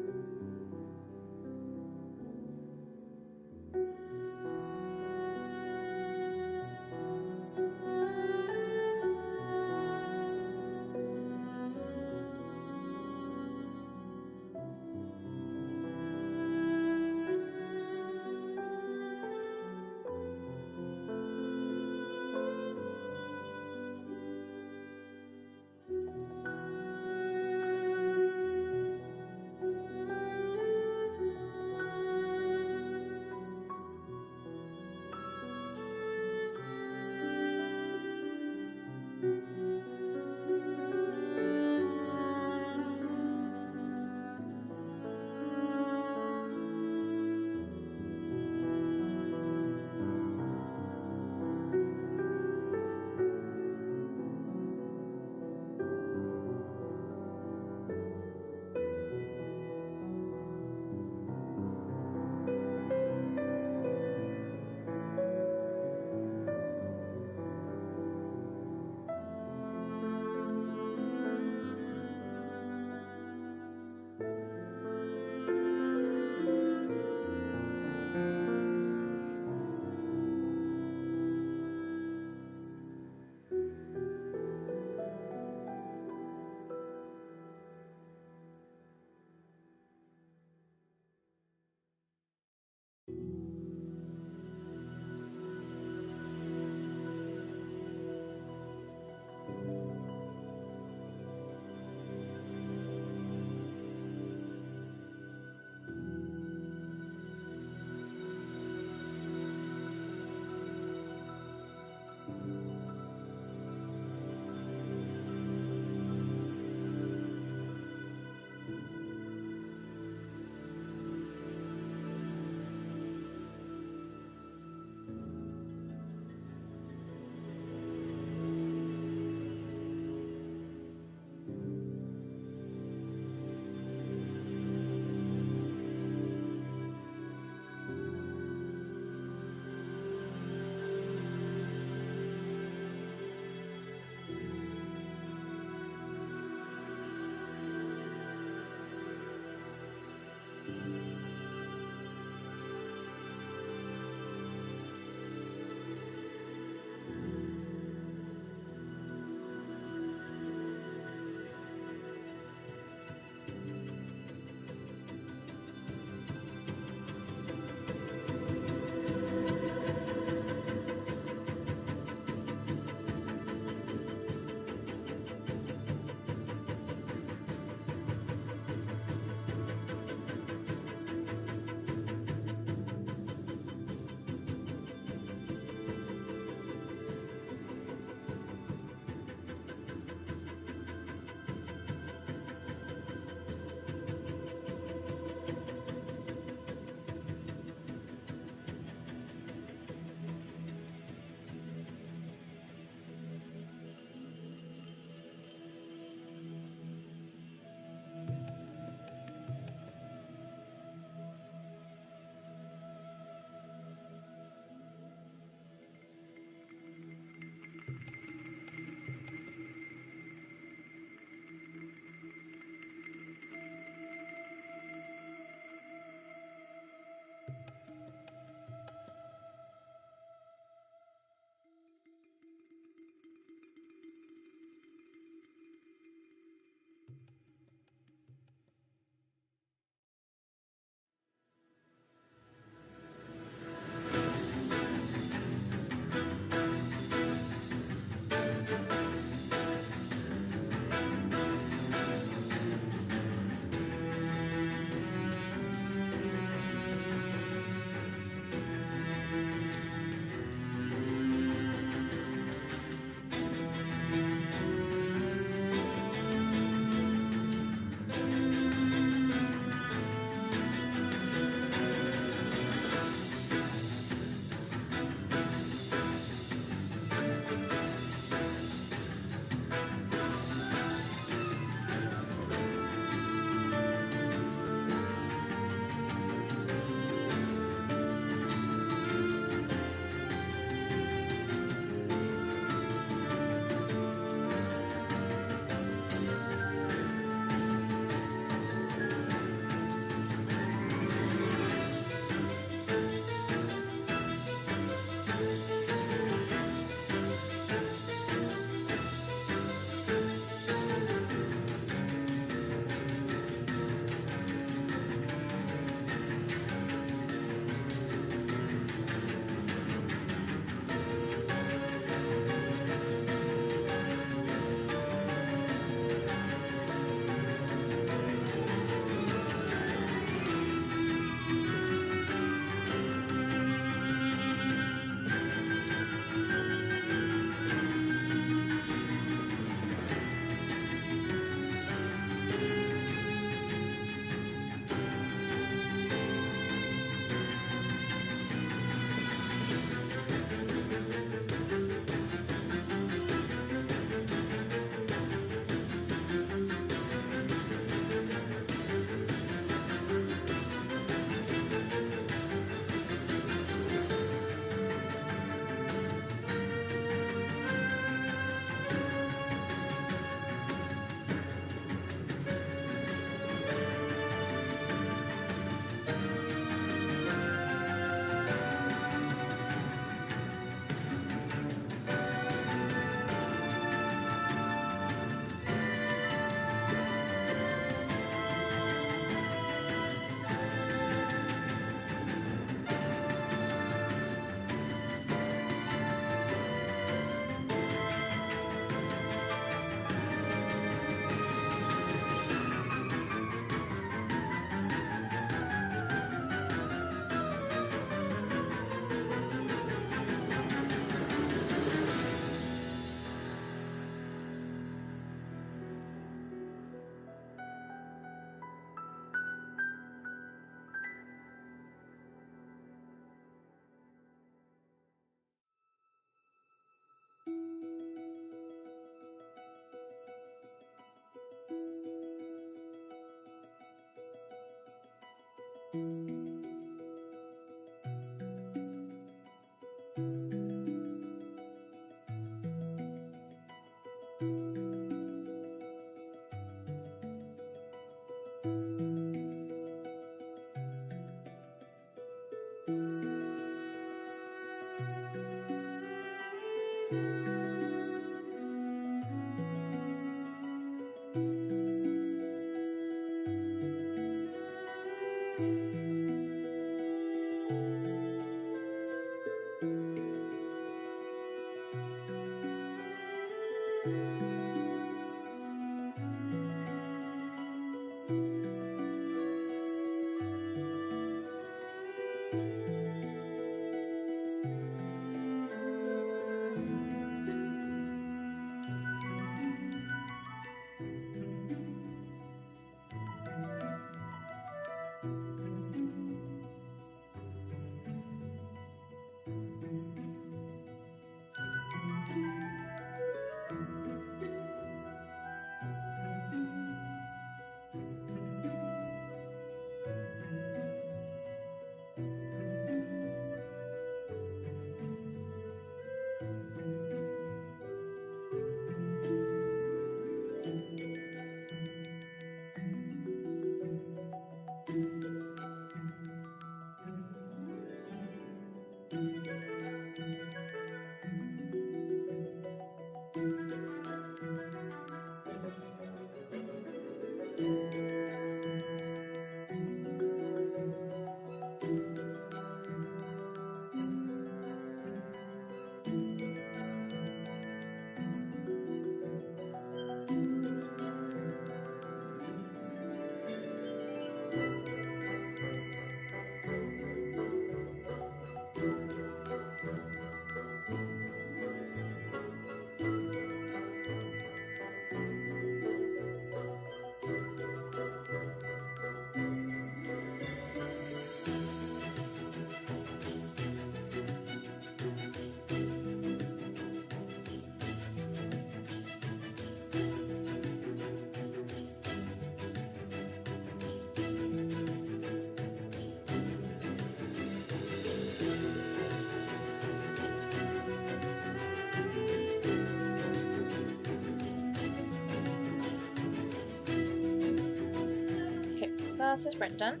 A: that's the sprint done.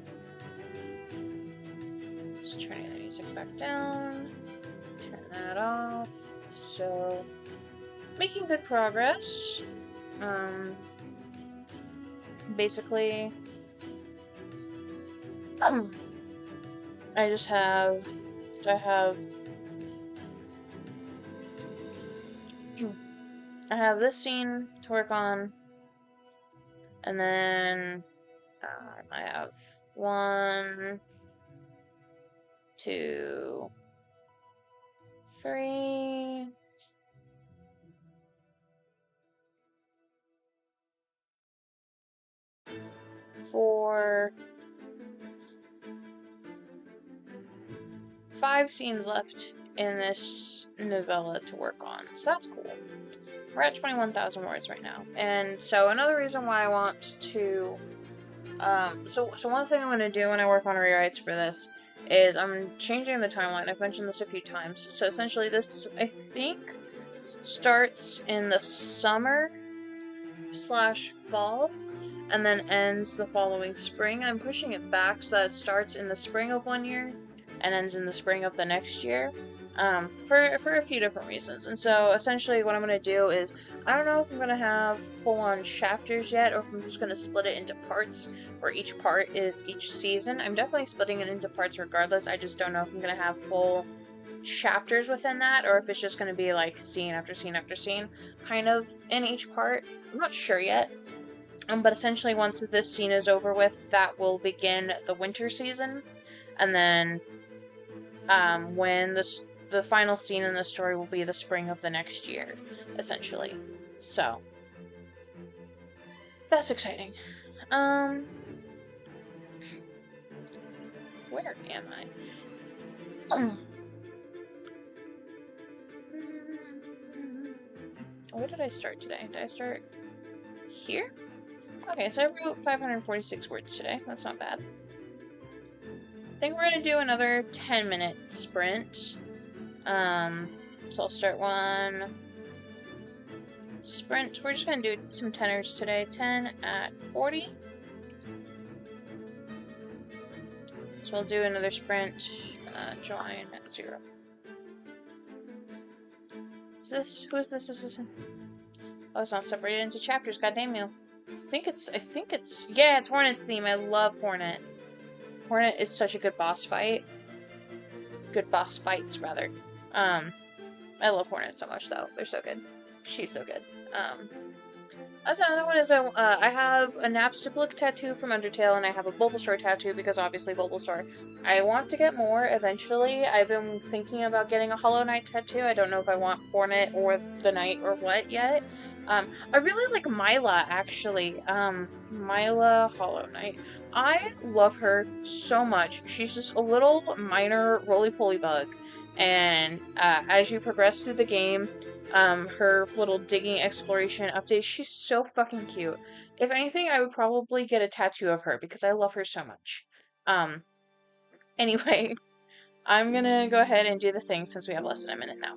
A: Just turning the music back down. Turn that off. So, making good progress. Basically, I just have, I have this scene to work on, and then I have 1, 2, 3, 4, 5 scenes left in this novella to work on, so that's cool. We're at 21,000 words right now, and so another reason why I want to, so one thing I'm going to do when I work on rewrites for this is I'm changing the timeline. I've mentioned this a few times, so essentially this, I think, starts in the summer/fall, and then ends the following spring. I'm pushing it back so that it starts in the spring of one year and ends in the spring of the next year, for a few different reasons. And so essentially what I'm going to do is, I don't know if I'm going to have full-on chapters yet, or if I'm just going to split it into parts, where each part is each season. I'm definitely splitting it into parts regardless. I just don't know if I'm going to have full chapters within that, or if it's just going to be like scene after scene after scene kind of in each part. I'm not sure yet. But essentially, once this scene is over with, that will begin the winter season, and then when the final scene in the story will be the spring of the next year, essentially. So that's exciting. Where am I? Where did I start today? Did I start here? Okay, so I wrote 546 words today. That's not bad. I think we're gonna do another 10-minute sprint. So I'll start one. Sprint. We're just gonna do some tenors today. 10 at 40. So we'll do another sprint. Join at 0. Is this? Who is this? Oh, it's not separated into chapters. God damn you. I think it's. Yeah, it's Hornet's theme. I love Hornet. Hornet is such a good boss fight. Good boss fights, rather. I love Hornet so much, though. They're so good. She's so good. That's another one is I have a Napstablook tattoo from Undertale, and I have a Bulbasaur tattoo because obviously Bulbasaur. I want to get more eventually. I've been thinking about getting a Hollow Knight tattoo. I don't know if I want Hornet or the Knight or what yet. I really like Myla, actually. Myla Hollow Knight. I love her so much. She's just a little minor roly-poly bug. And as you progress through the game, her little digging exploration updates, she's so fucking cute. If anything, I would probably get a tattoo of her because I love her so much. Anyway, I'm gonna go ahead and do the thing since we have less than a minute now.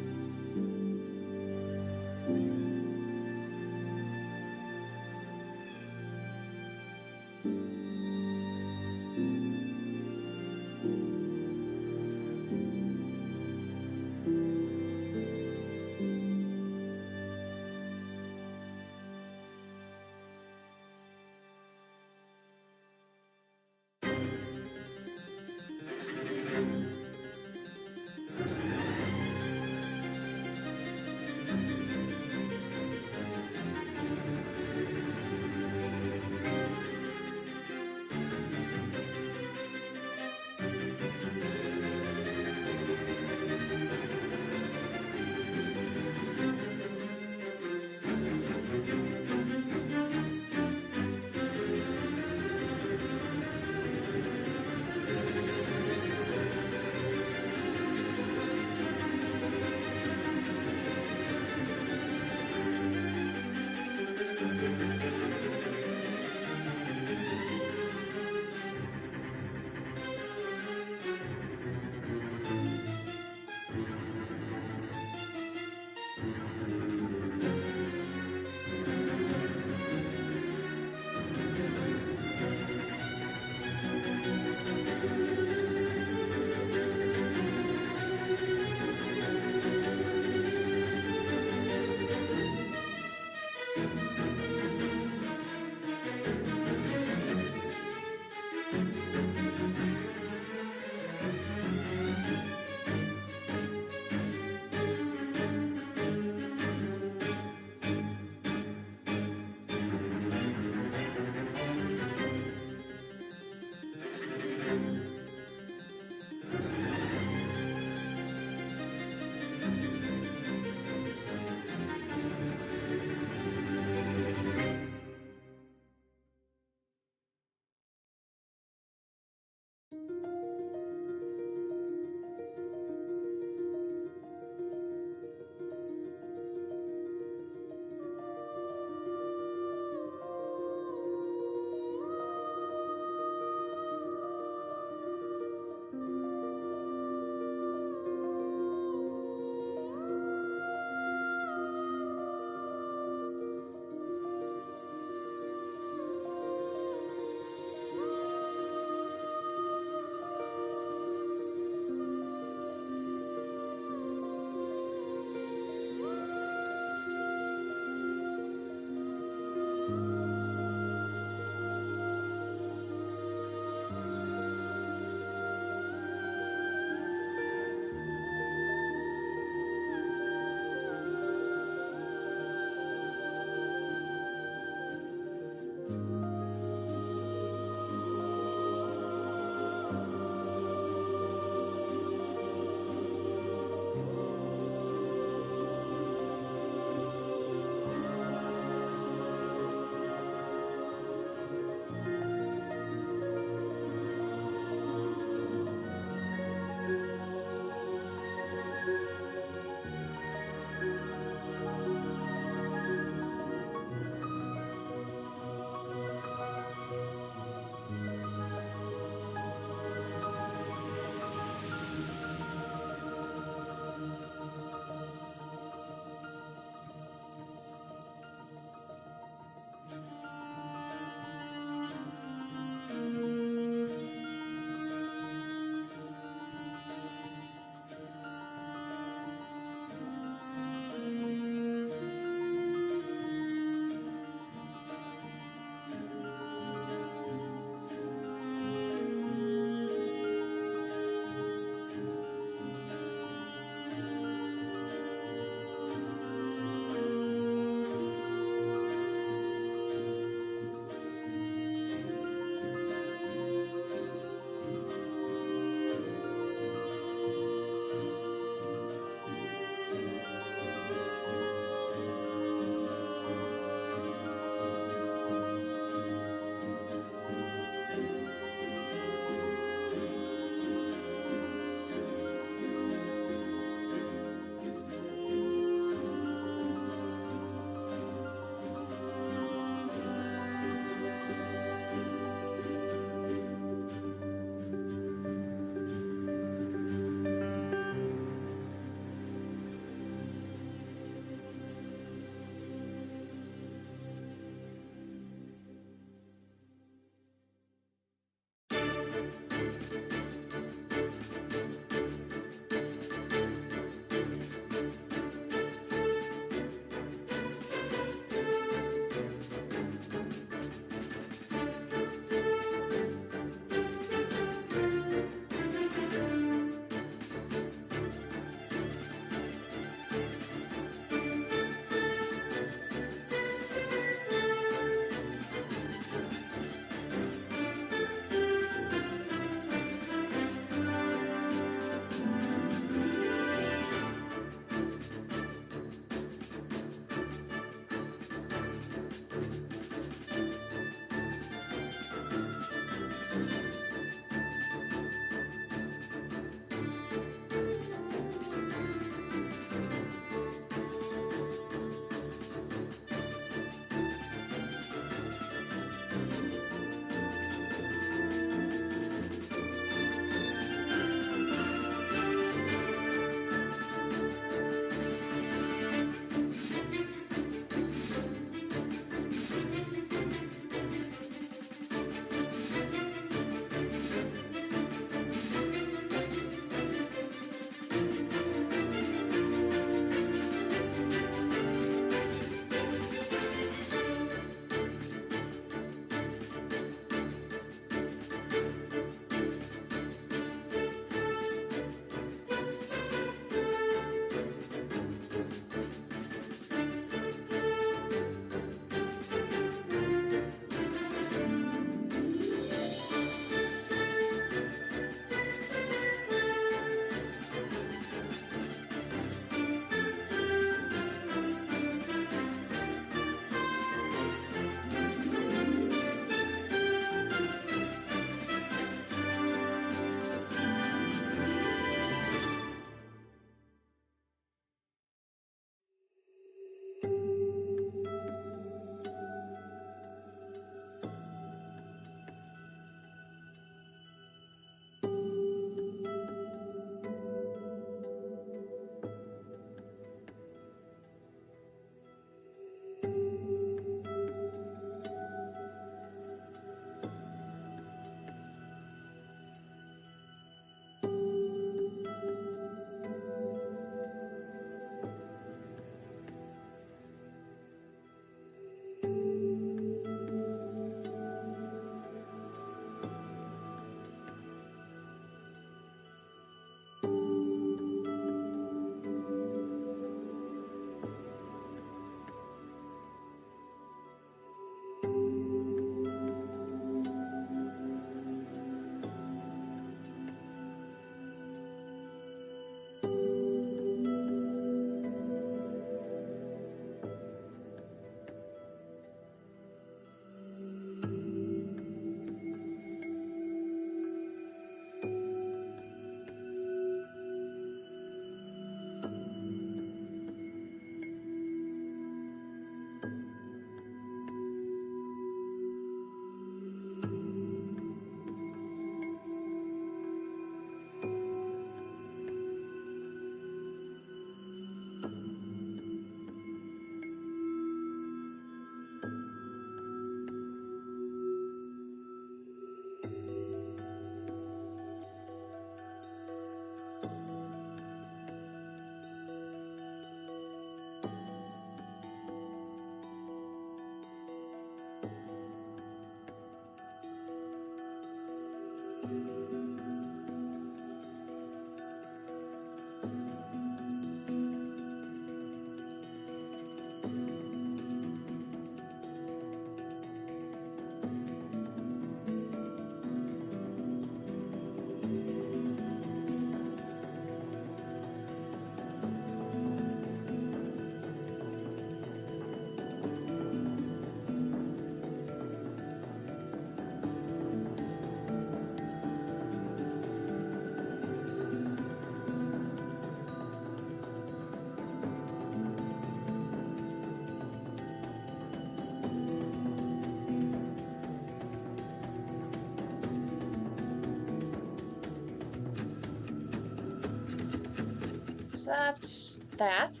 A: So that's that.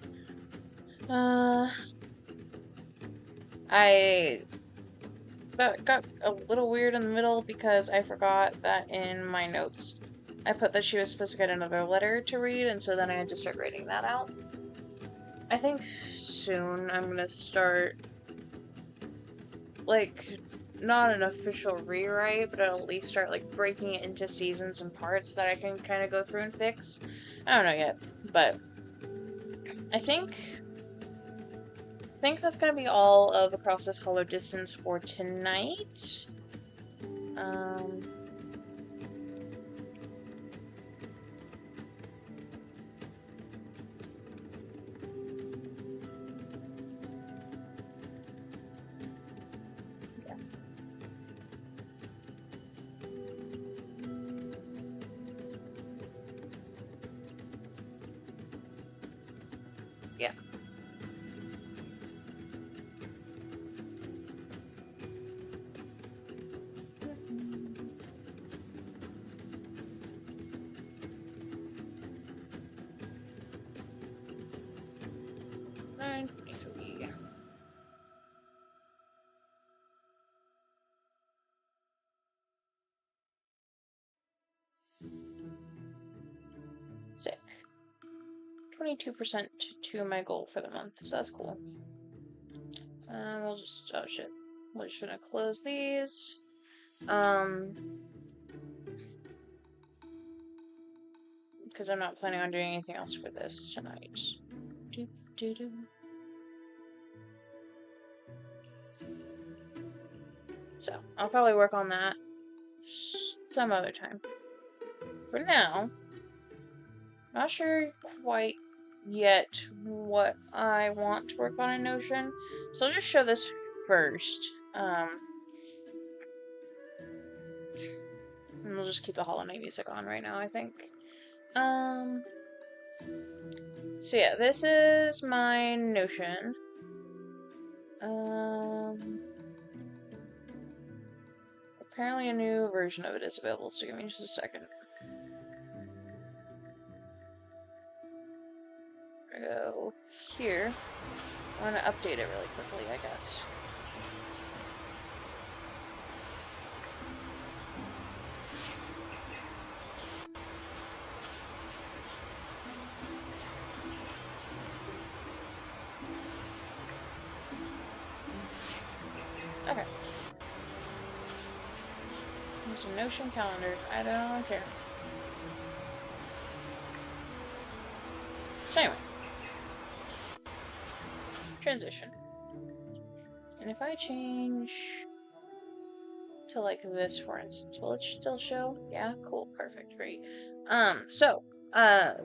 A: That got a little weird in the middle because I forgot that in my notes I put that she was supposed to get another letter to read, and so then I had to start writing that out. I think soon I'm gonna start, like, not an official rewrite, but I'll at least start, like, breaking it into seasons and parts that I can kind of go through and fix. I don't know yet, but I think that's gonna be all of Across this Hollow Distance for tonight. Um, yeah. 9:23. Sick. 22% to my goal for the month, so that's cool. We'll just, oh shit. We're just gonna close these. Because I'm not planning on doing anything else for this tonight. So, I'll probably work on that some other time. For now, not sure quite yet what I want to work on in Notion, so I'll just show this first. And we'll just keep the Hollow Knight music on right now, I think. So yeah, this is my Notion. Apparently a new version of it is available, so give me just a second. Go here. I want to update it really quickly, I guess. Okay. There's a Notion calendar. I don't care. So anyway. Transition. And if I change to like this, for instance, will it still show? Yeah, cool, perfect, great.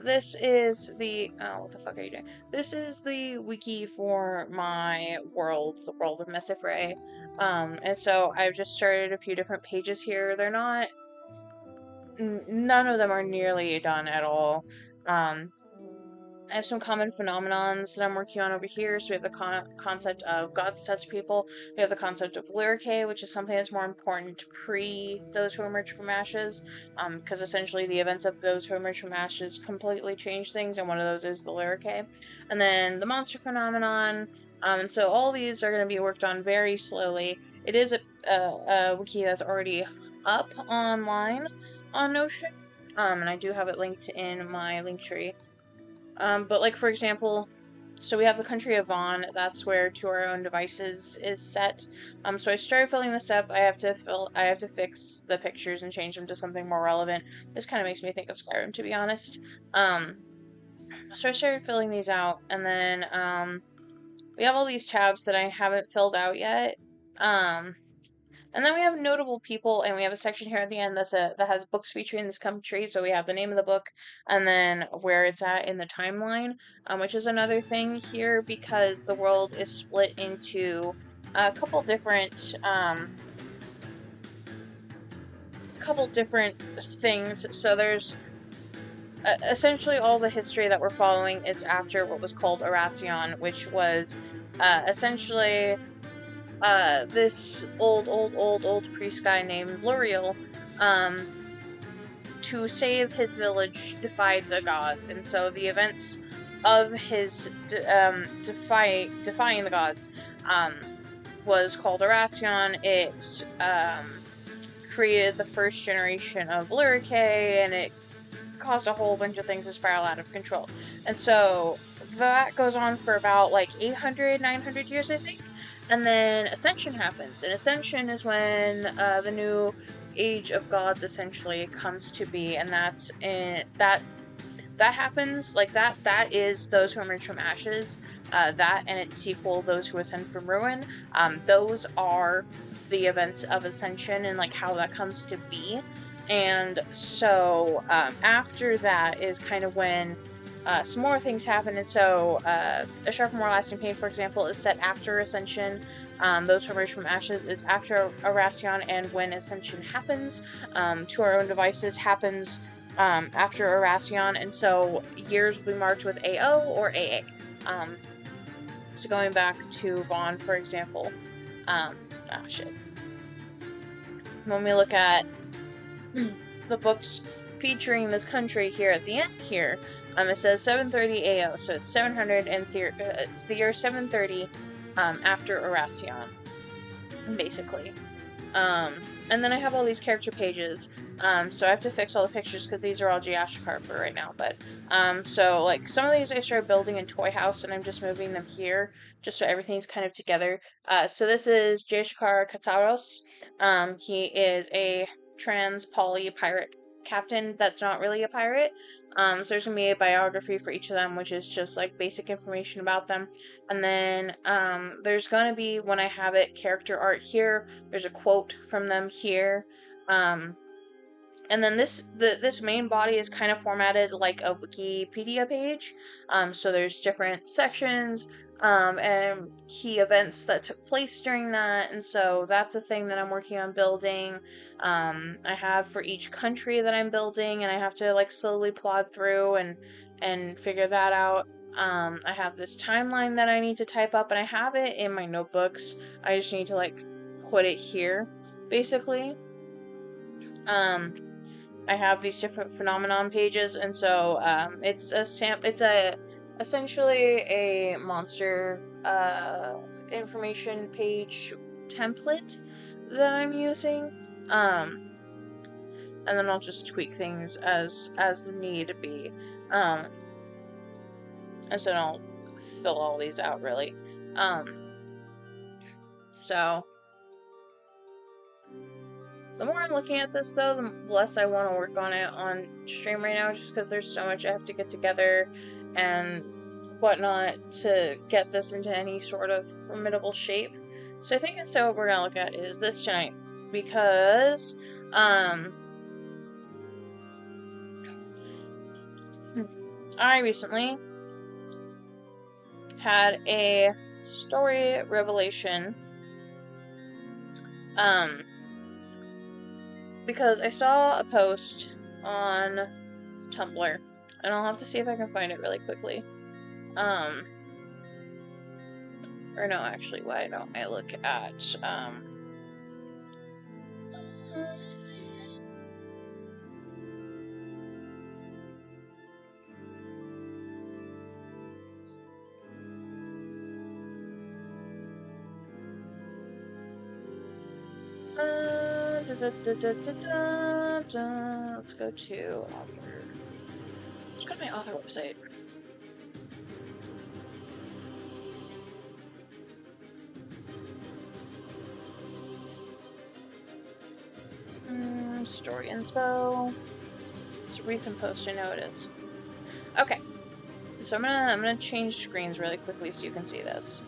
A: This is the, oh, what the fuck are you doing? This is the wiki for my world, the world of Messifray. And so I've just started a few different pages here. They're not, none of them are nearly done at all. I have some common phenomenons that I'm working on over here. So we have the concept of God's touch people. We have the concept of lyricae, which is something that's more important pre those who emerge from ashes, because essentially the events of those who emerge from ashes completely change things, and one of those is the lyricae. And then the monster phenomenon. And so all these are going to be worked on very slowly. It is a wiki that's already up online on Notion, and I do have it linked in my link tree. But like, for example, so we have the country of Vaughn. That's where To Our Own Devices is set. So I started filling this up. I have to fix the pictures and change them to something more relevant. This kind of makes me think of Skyrim, to be honest. So I started filling these out, and then, we have all these tabs that I haven't filled out yet. And then we have notable people, and we have a section here at the end that has books featuring this country. So we have the name of the book, and then where it's at in the timeline, which is another thing here because the world is split into a couple different things. So there's essentially all the history that we're following is after what was called Erasion, which was essentially this old priest guy named Luriel, to save his village, defied the gods, and so the events of his defying the gods was called Erasion. It created the first generation of Lyricae, and it caused a whole bunch of things to spiral out of control. And so that goes on for about like 800, 900 years, I think. And then Ascension happens. And Ascension is when the new Age of Gods essentially comes to be. And that's that happens, like that is Those Who Emerge from Ashes. That and its sequel, Those Who Ascend from Ruin. Those are the events of Ascension and like how that comes to be. And so after that is kind of when some more things happen. And so A Sharper, More Lasting Pain, for example, is set after Ascension. Those Who Emerge from Ashes is after Erasion, and when Ascension happens, To Our Own Devices happens after Erasion, and so years will be marked with AO or AA. So going back to Vaughn, for example, when we look at the books featuring this country here at the end here, it says 730 AO, so it's 700, and it's the year 730 after Erasion, basically. And then I have all these character pages, so I have to fix all the pictures because these are all Jayashikar for right now, but, so, like, some of these I started building in Toy House, and I'm just moving them here, just so everything's kind of together. So this is Jayashikar Katsaros. He is a trans poly pirate captain that's not really a pirate. So there's gonna be a biography for each of them, which is just like basic information about them. And then there's gonna be, when I have it, character art here. There's a quote from them here. And then this main body is kind of formatted like a Wikipedia page. So there's different sections and key events that took place during that, and so that's a thing that I'm working on building. I have for each country that I'm building, and I have to like slowly plod through and figure that out. I have this timeline that I need to type up, and I have it in my notebooks. I just need to like put it here, basically. I have these different phenomenon pages, and so it's essentially a monster information page template that I'm using, and then I'll just tweak things as need be, and so I'll fill all these out really. So the more I'm looking at this, though, the less I want to work on it on stream right now, just because there's so much I have to get together and whatnot to get this into any sort of formidable shape. So I think instead what we're going to look at is this tonight, because, I recently had a story revelation, because I saw a post on Tumblr, and I'll have to see if I can find it really quickly. Or no, actually, why don't I look at, let's go to author. Let's go to my author website. Story inspo. It's a recent post, I know it is. Okay. So I'm gonna change screens really quickly so you can see this.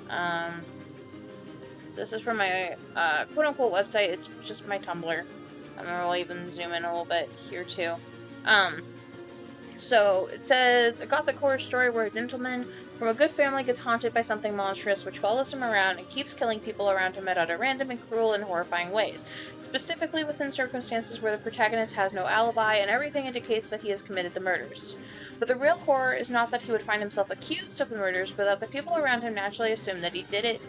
A: So this is from my quote-unquote website. It's just my Tumblr. I'll even zoom in a little bit here too. So it says, a gothic horror story where a gentleman from a good family gets haunted by something monstrous which follows him around and keeps killing people around him at other random and cruel and horrifying ways, specifically within circumstances where the protagonist has no alibi and everything indicates that he has committed the murders. But the real horror is not that he would find himself accused of the murders, but that the people around him naturally assume that he did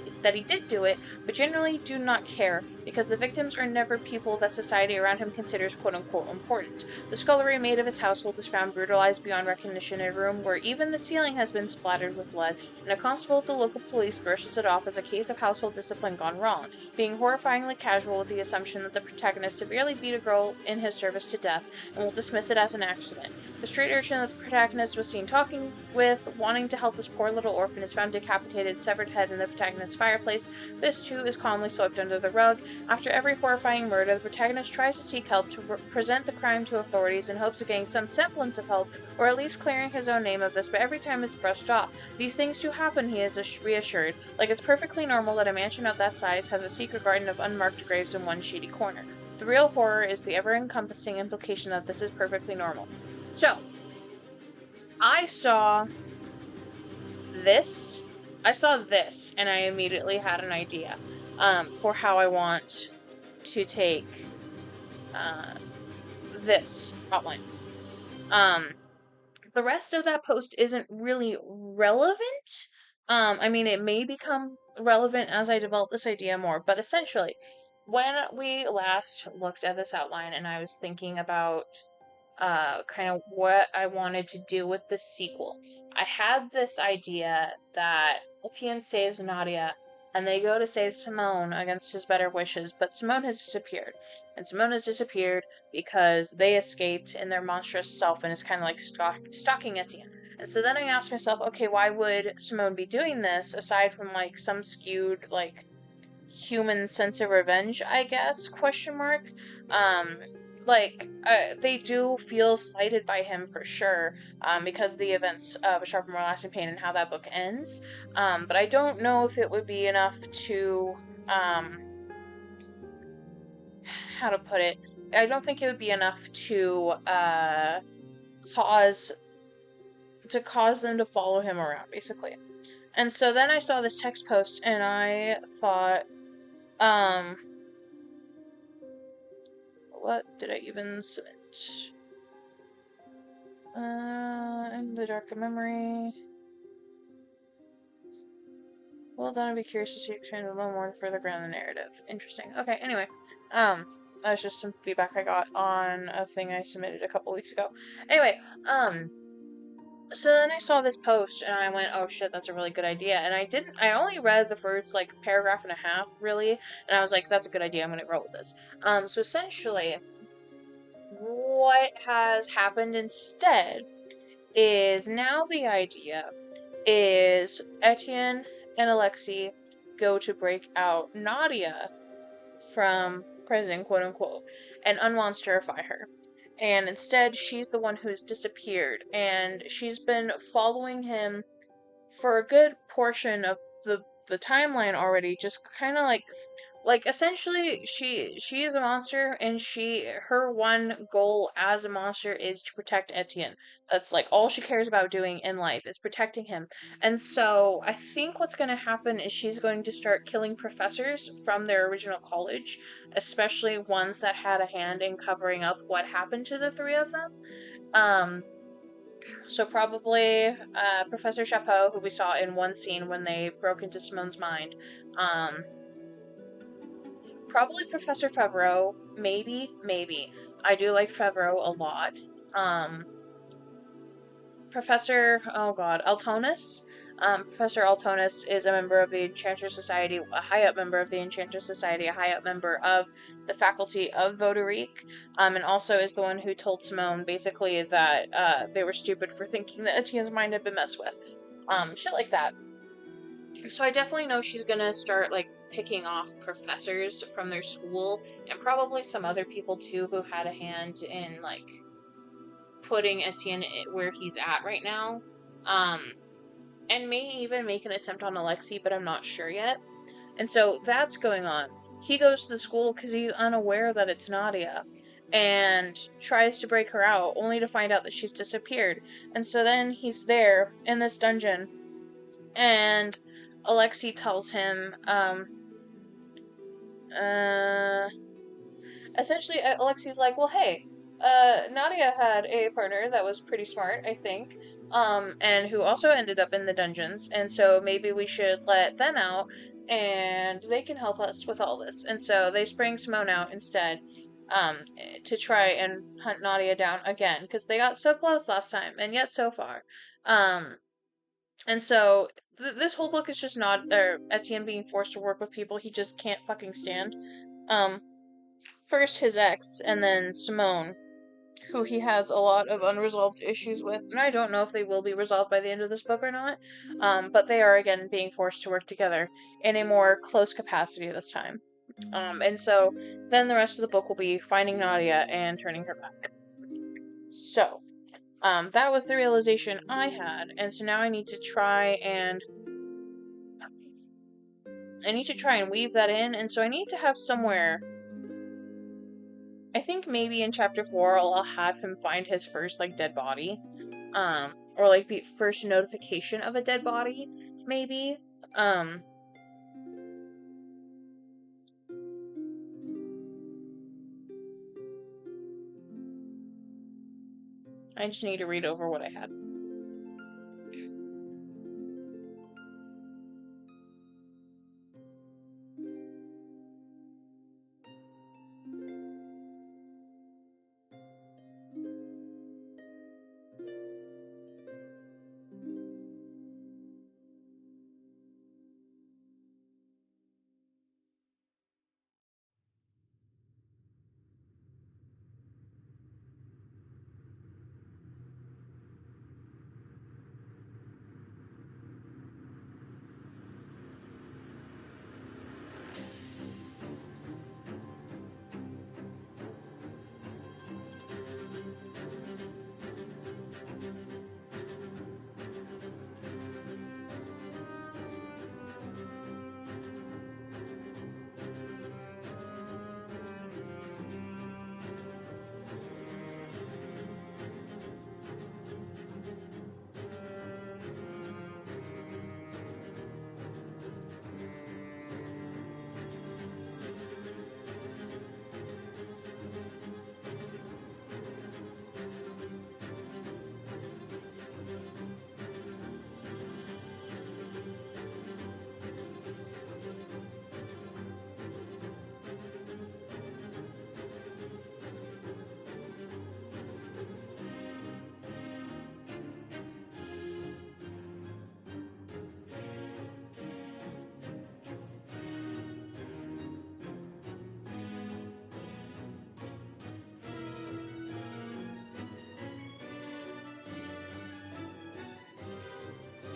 A: do it, but generally do not care, because the victims are never people that society around him considers quote-unquote important. The scullery maid of his household is found brutalized beyond recognition in a room where even the ceiling has been splattered with blood, and a constable of the local police brushes it off as a case of household discipline gone wrong, being horrifyingly casual with the assumption that the protagonist severely beat a girl in his service to death, and will dismiss it as an accident. The street urchin that the protagonist was seen talking with, wanting to help this poor little orphan, is found decapitated, severed head in the protagonist's fireplace. This, too, is calmly swept under the rug. After every horrifying murder, the protagonist tries to seek help to present the crime to authorities in hopes of getting some semblance of help, or at least clearing his own name of this, but every time it's brushed off. These things do happen, he is reassured, like it's perfectly normal that a mansion of that size has a secret garden of unmarked graves in one shady corner. The real horror is the ever-encompassing implication that this is perfectly normal. So, I saw this, and I immediately had an idea for how I want to take this outline. The rest of that post isn't really relevant. I mean, it may become relevant as I develop this idea more, but essentially, when we last looked at this outline and I was thinking about kind of what I wanted to do with the sequel, I had this idea that Etienne saves Nadia, and they go to save Simone against his better wishes, but Simone has disappeared. And Simone has disappeared because they escaped in their monstrous self and is kind of like stalking Etienne. And so then I asked myself, okay, why would Simone be doing this, aside from, like, some skewed, like, human sense of revenge, I guess, question mark? They do feel slighted by him for sure, because of the events of A Sharper, More Lasting Pain and how that book ends. But I don't know if it would be enough to, how to put it? I don't think it would be enough to, cause them to follow him around, basically. And so then I saw this text post, and I thought, what did I even submit? In the dark of memory. Well done, I'd be curious to see you expand a little more further ground the narrative. Interesting. Okay, anyway. That was just some feedback I got on a thing I submitted a couple weeks ago. Anyway, so then I saw this post and I went, oh shit, that's a really good idea. And I only read the first, like, paragraph and a half, really, and I was like, that's a good idea, I'm gonna roll with this. So essentially, what has happened instead is now the idea is Etienne and Alexei go to break out Nadia from prison, quote unquote, and unmonsterify her. And instead, she's the one who's disappeared, and she's been following him for a good portion of the timeline already, just kind of like essentially she is a monster, and her one goal as a monster is to protect Etienne. That's like all she cares about doing in life is protecting him. And so I think what's going to happen is she's going to start killing professors from their original college, especially ones that had a hand in covering up what happened to the three of them. So probably Professor Chapeau, who we saw in one scene when they broke into Simone's mind. Probably Professor Favreau, maybe. I do like Favreau a lot. Professor Altonus. Professor Altonus is a member of the Enchanter Society, a high-up member of the Enchanter Society, a high-up member of the faculty of Voderique, and also is the one who told Simone, basically, that they were stupid for thinking that Etienne's mind had been messed with. Shit like that. So I definitely know she's gonna start, like, picking off professors from their school, and probably some other people, too, who had a hand in, like, putting Etienne where he's at right now. And may even make an attempt on Alexei, but I'm not sure yet. And so that's going on. He goes to the school because he's unaware that it's Nadia, and tries to break her out, only to find out that she's disappeared. And so then he's there, in this dungeon, And Alexei tells him, uh, essentially, Alexei's like, well, hey, Nadia had a partner that was pretty smart, I think, and who also ended up in the dungeons, and so maybe we should let them out, and they can help us with all this. And so they spring Simone out instead, to try and hunt Nadia down again, because they got so close last time, and yet so far. Um, and so this whole book is just not, Etienne being forced to work with people he just can't fucking stand. Um, First his ex, and then Simone, who he has a lot of unresolved issues with, and I don't know if they will be resolved by the end of this book or not, but they are again being forced to work together in a more close capacity this time. And so then the rest of the book will be finding Nadia and turning her back. So, that was the realization I had, and so now I need to try and weave that in, and so I need to have somewhere. I think maybe in chapter 4 I'll have him find his first like dead body, or like the first notification of a dead body, maybe. Um, I just need to read over what I had.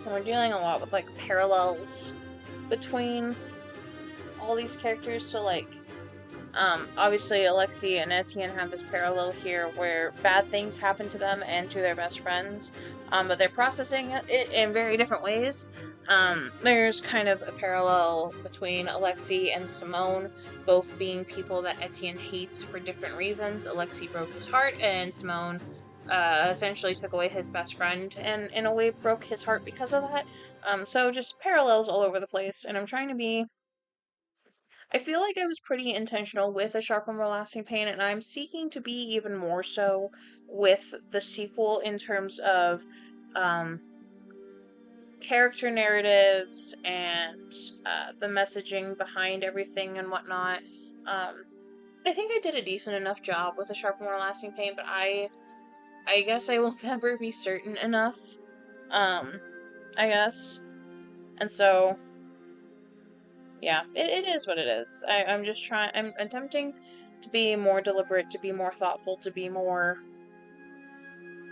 A: And we're dealing a lot with like parallels between all these characters, so like obviously Alexei and Etienne have this parallel here where bad things happen to them and to their best friends, but they're processing it in very different ways. There's kind of a parallel between Alexei and Simone, both being people that Etienne hates for different reasons. Alexei broke his heart, and Simone essentially took away his best friend, and in a way broke his heart because of that. So just parallels all over the place, and I'm trying to be. I feel like I was pretty intentional with A Sharp and More Lasting Pain, and I'm seeking to be even more so with the sequel in terms of um, character narratives and the messaging behind everything and whatnot. Um, I think I did a decent enough job with A Sharp and More Lasting Pain, but I guess I will never be certain enough. I guess. And so yeah, it is what it is. I'm just I'm attempting to be more deliberate, to be more thoughtful, to be more.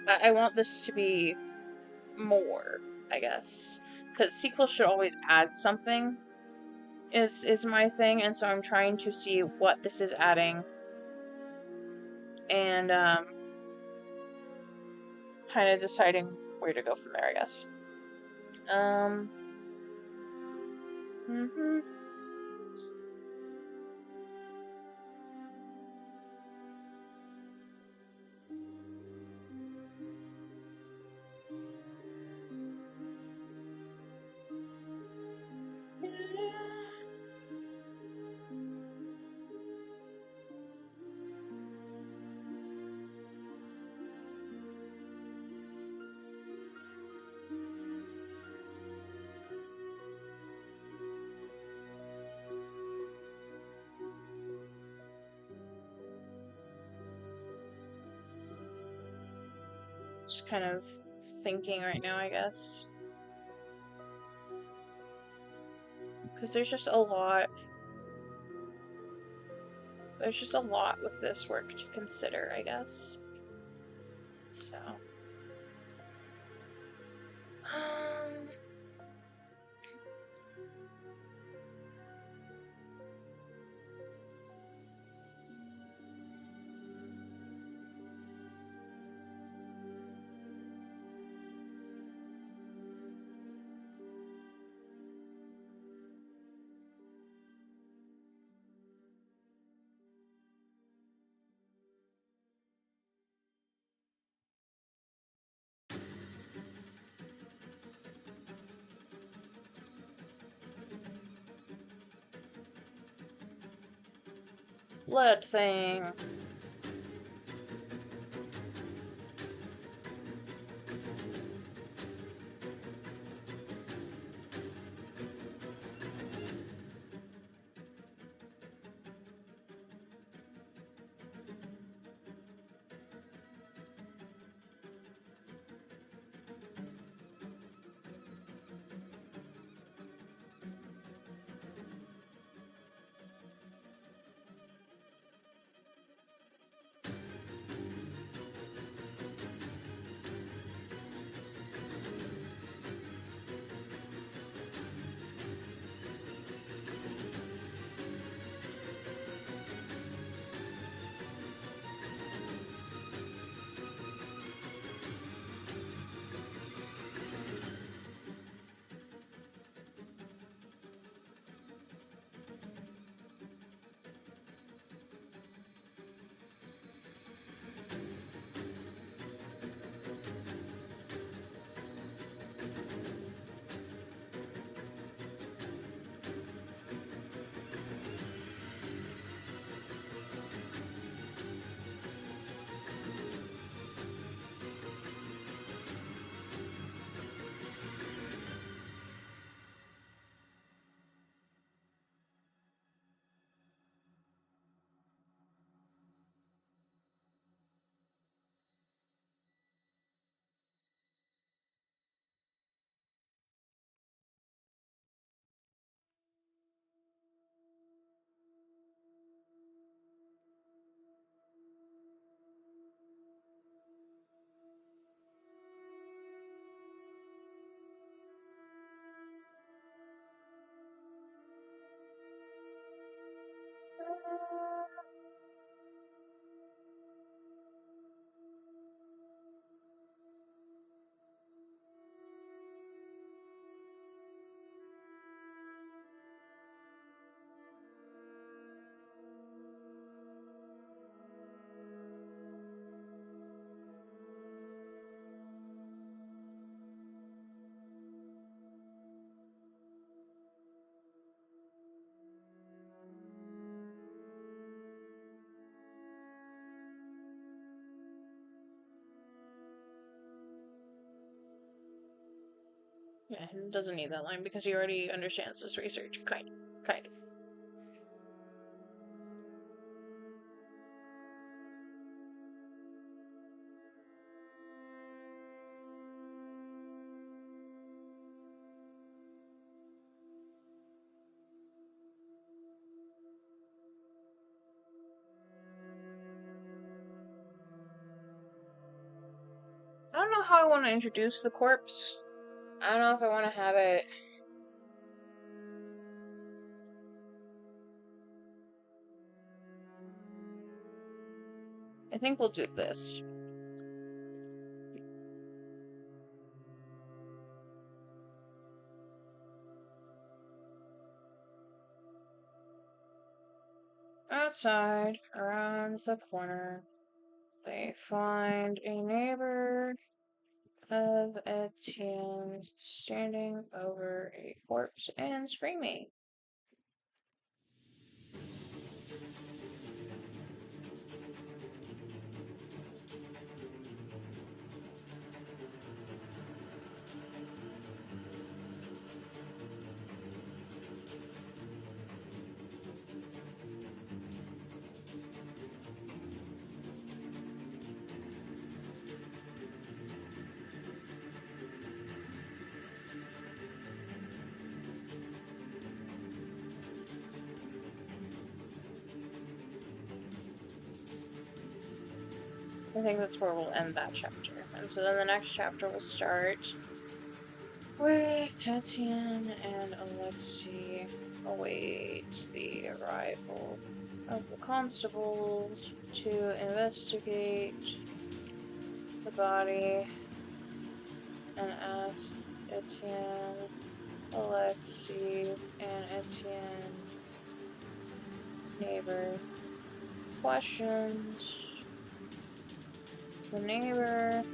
A: I want this to be more, I guess. Because sequels should always add something, is my thing, and so I'm trying to see what this is adding. And, kind of deciding where to go from there, I guess. Um, mhm. Just kind of thinking right now, I guess. Because there's just a lot. There's just a lot with this work to consider, I guess. So. Blood thing. Yeah, he doesn't need that line because he already understands this research. Kind of. I don't know how I want to introduce the corpse. I don't know if I want to have it. I think we'll do this. Outside, around the corner, they find a neighbor of Etienne's standing over a corpse and screaming. I think that's where we'll end that chapter. And so then the next chapter will start with Etienne and Alexei await the arrival of the constables to investigate the body and ask Etienne, Alexei, and Etienne's neighbor questions. The neighbor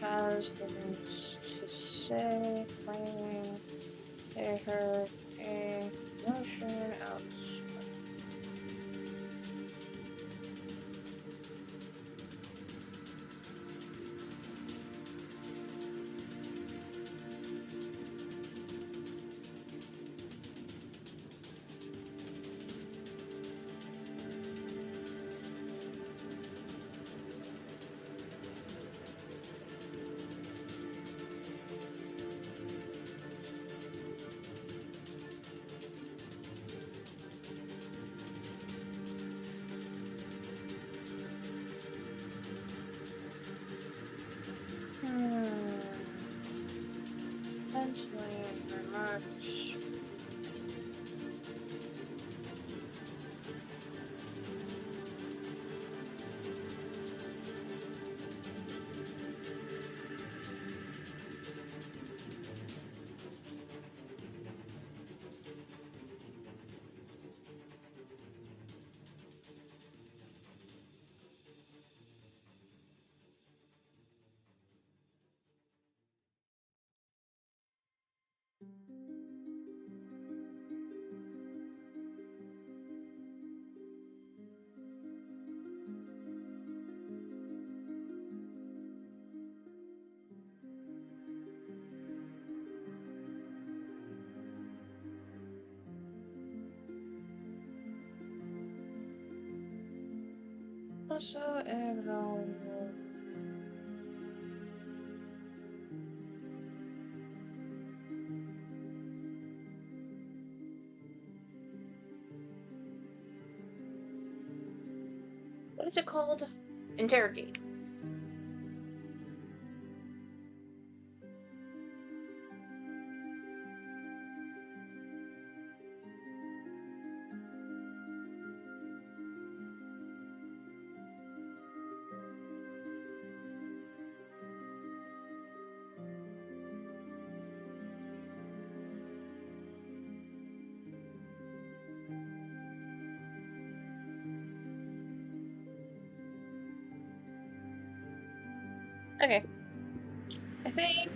A: has the most to say, claiming they heard a motion outside. Mentally remarks. Also, what is it called? Interrogate. Okay. I think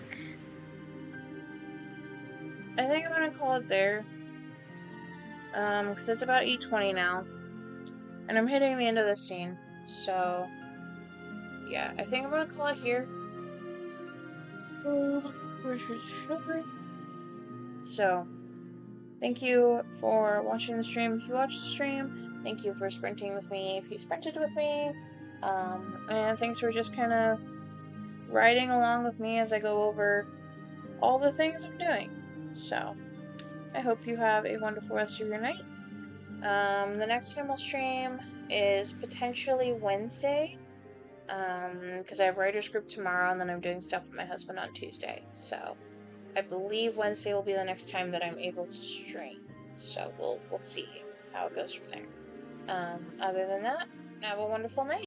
A: I'm gonna call it there. Because it's about 8:20 now. And I'm hitting the end of the scene. So, yeah, I think I'm gonna call it here. So, thank you for watching the stream if you watched the stream. Thank you for sprinting with me if you sprinted with me. And thanks for just kind of riding along with me as I go over all the things I'm doing. So, I hope you have a wonderful rest of your night. The next time I'll stream is potentially Wednesday. Because I have writer's group tomorrow, and then I'm doing stuff with my husband on Tuesday. So, I believe Wednesday will be the next time that I'm able to stream. So we'll see how it goes from there. Other than that, have a wonderful night.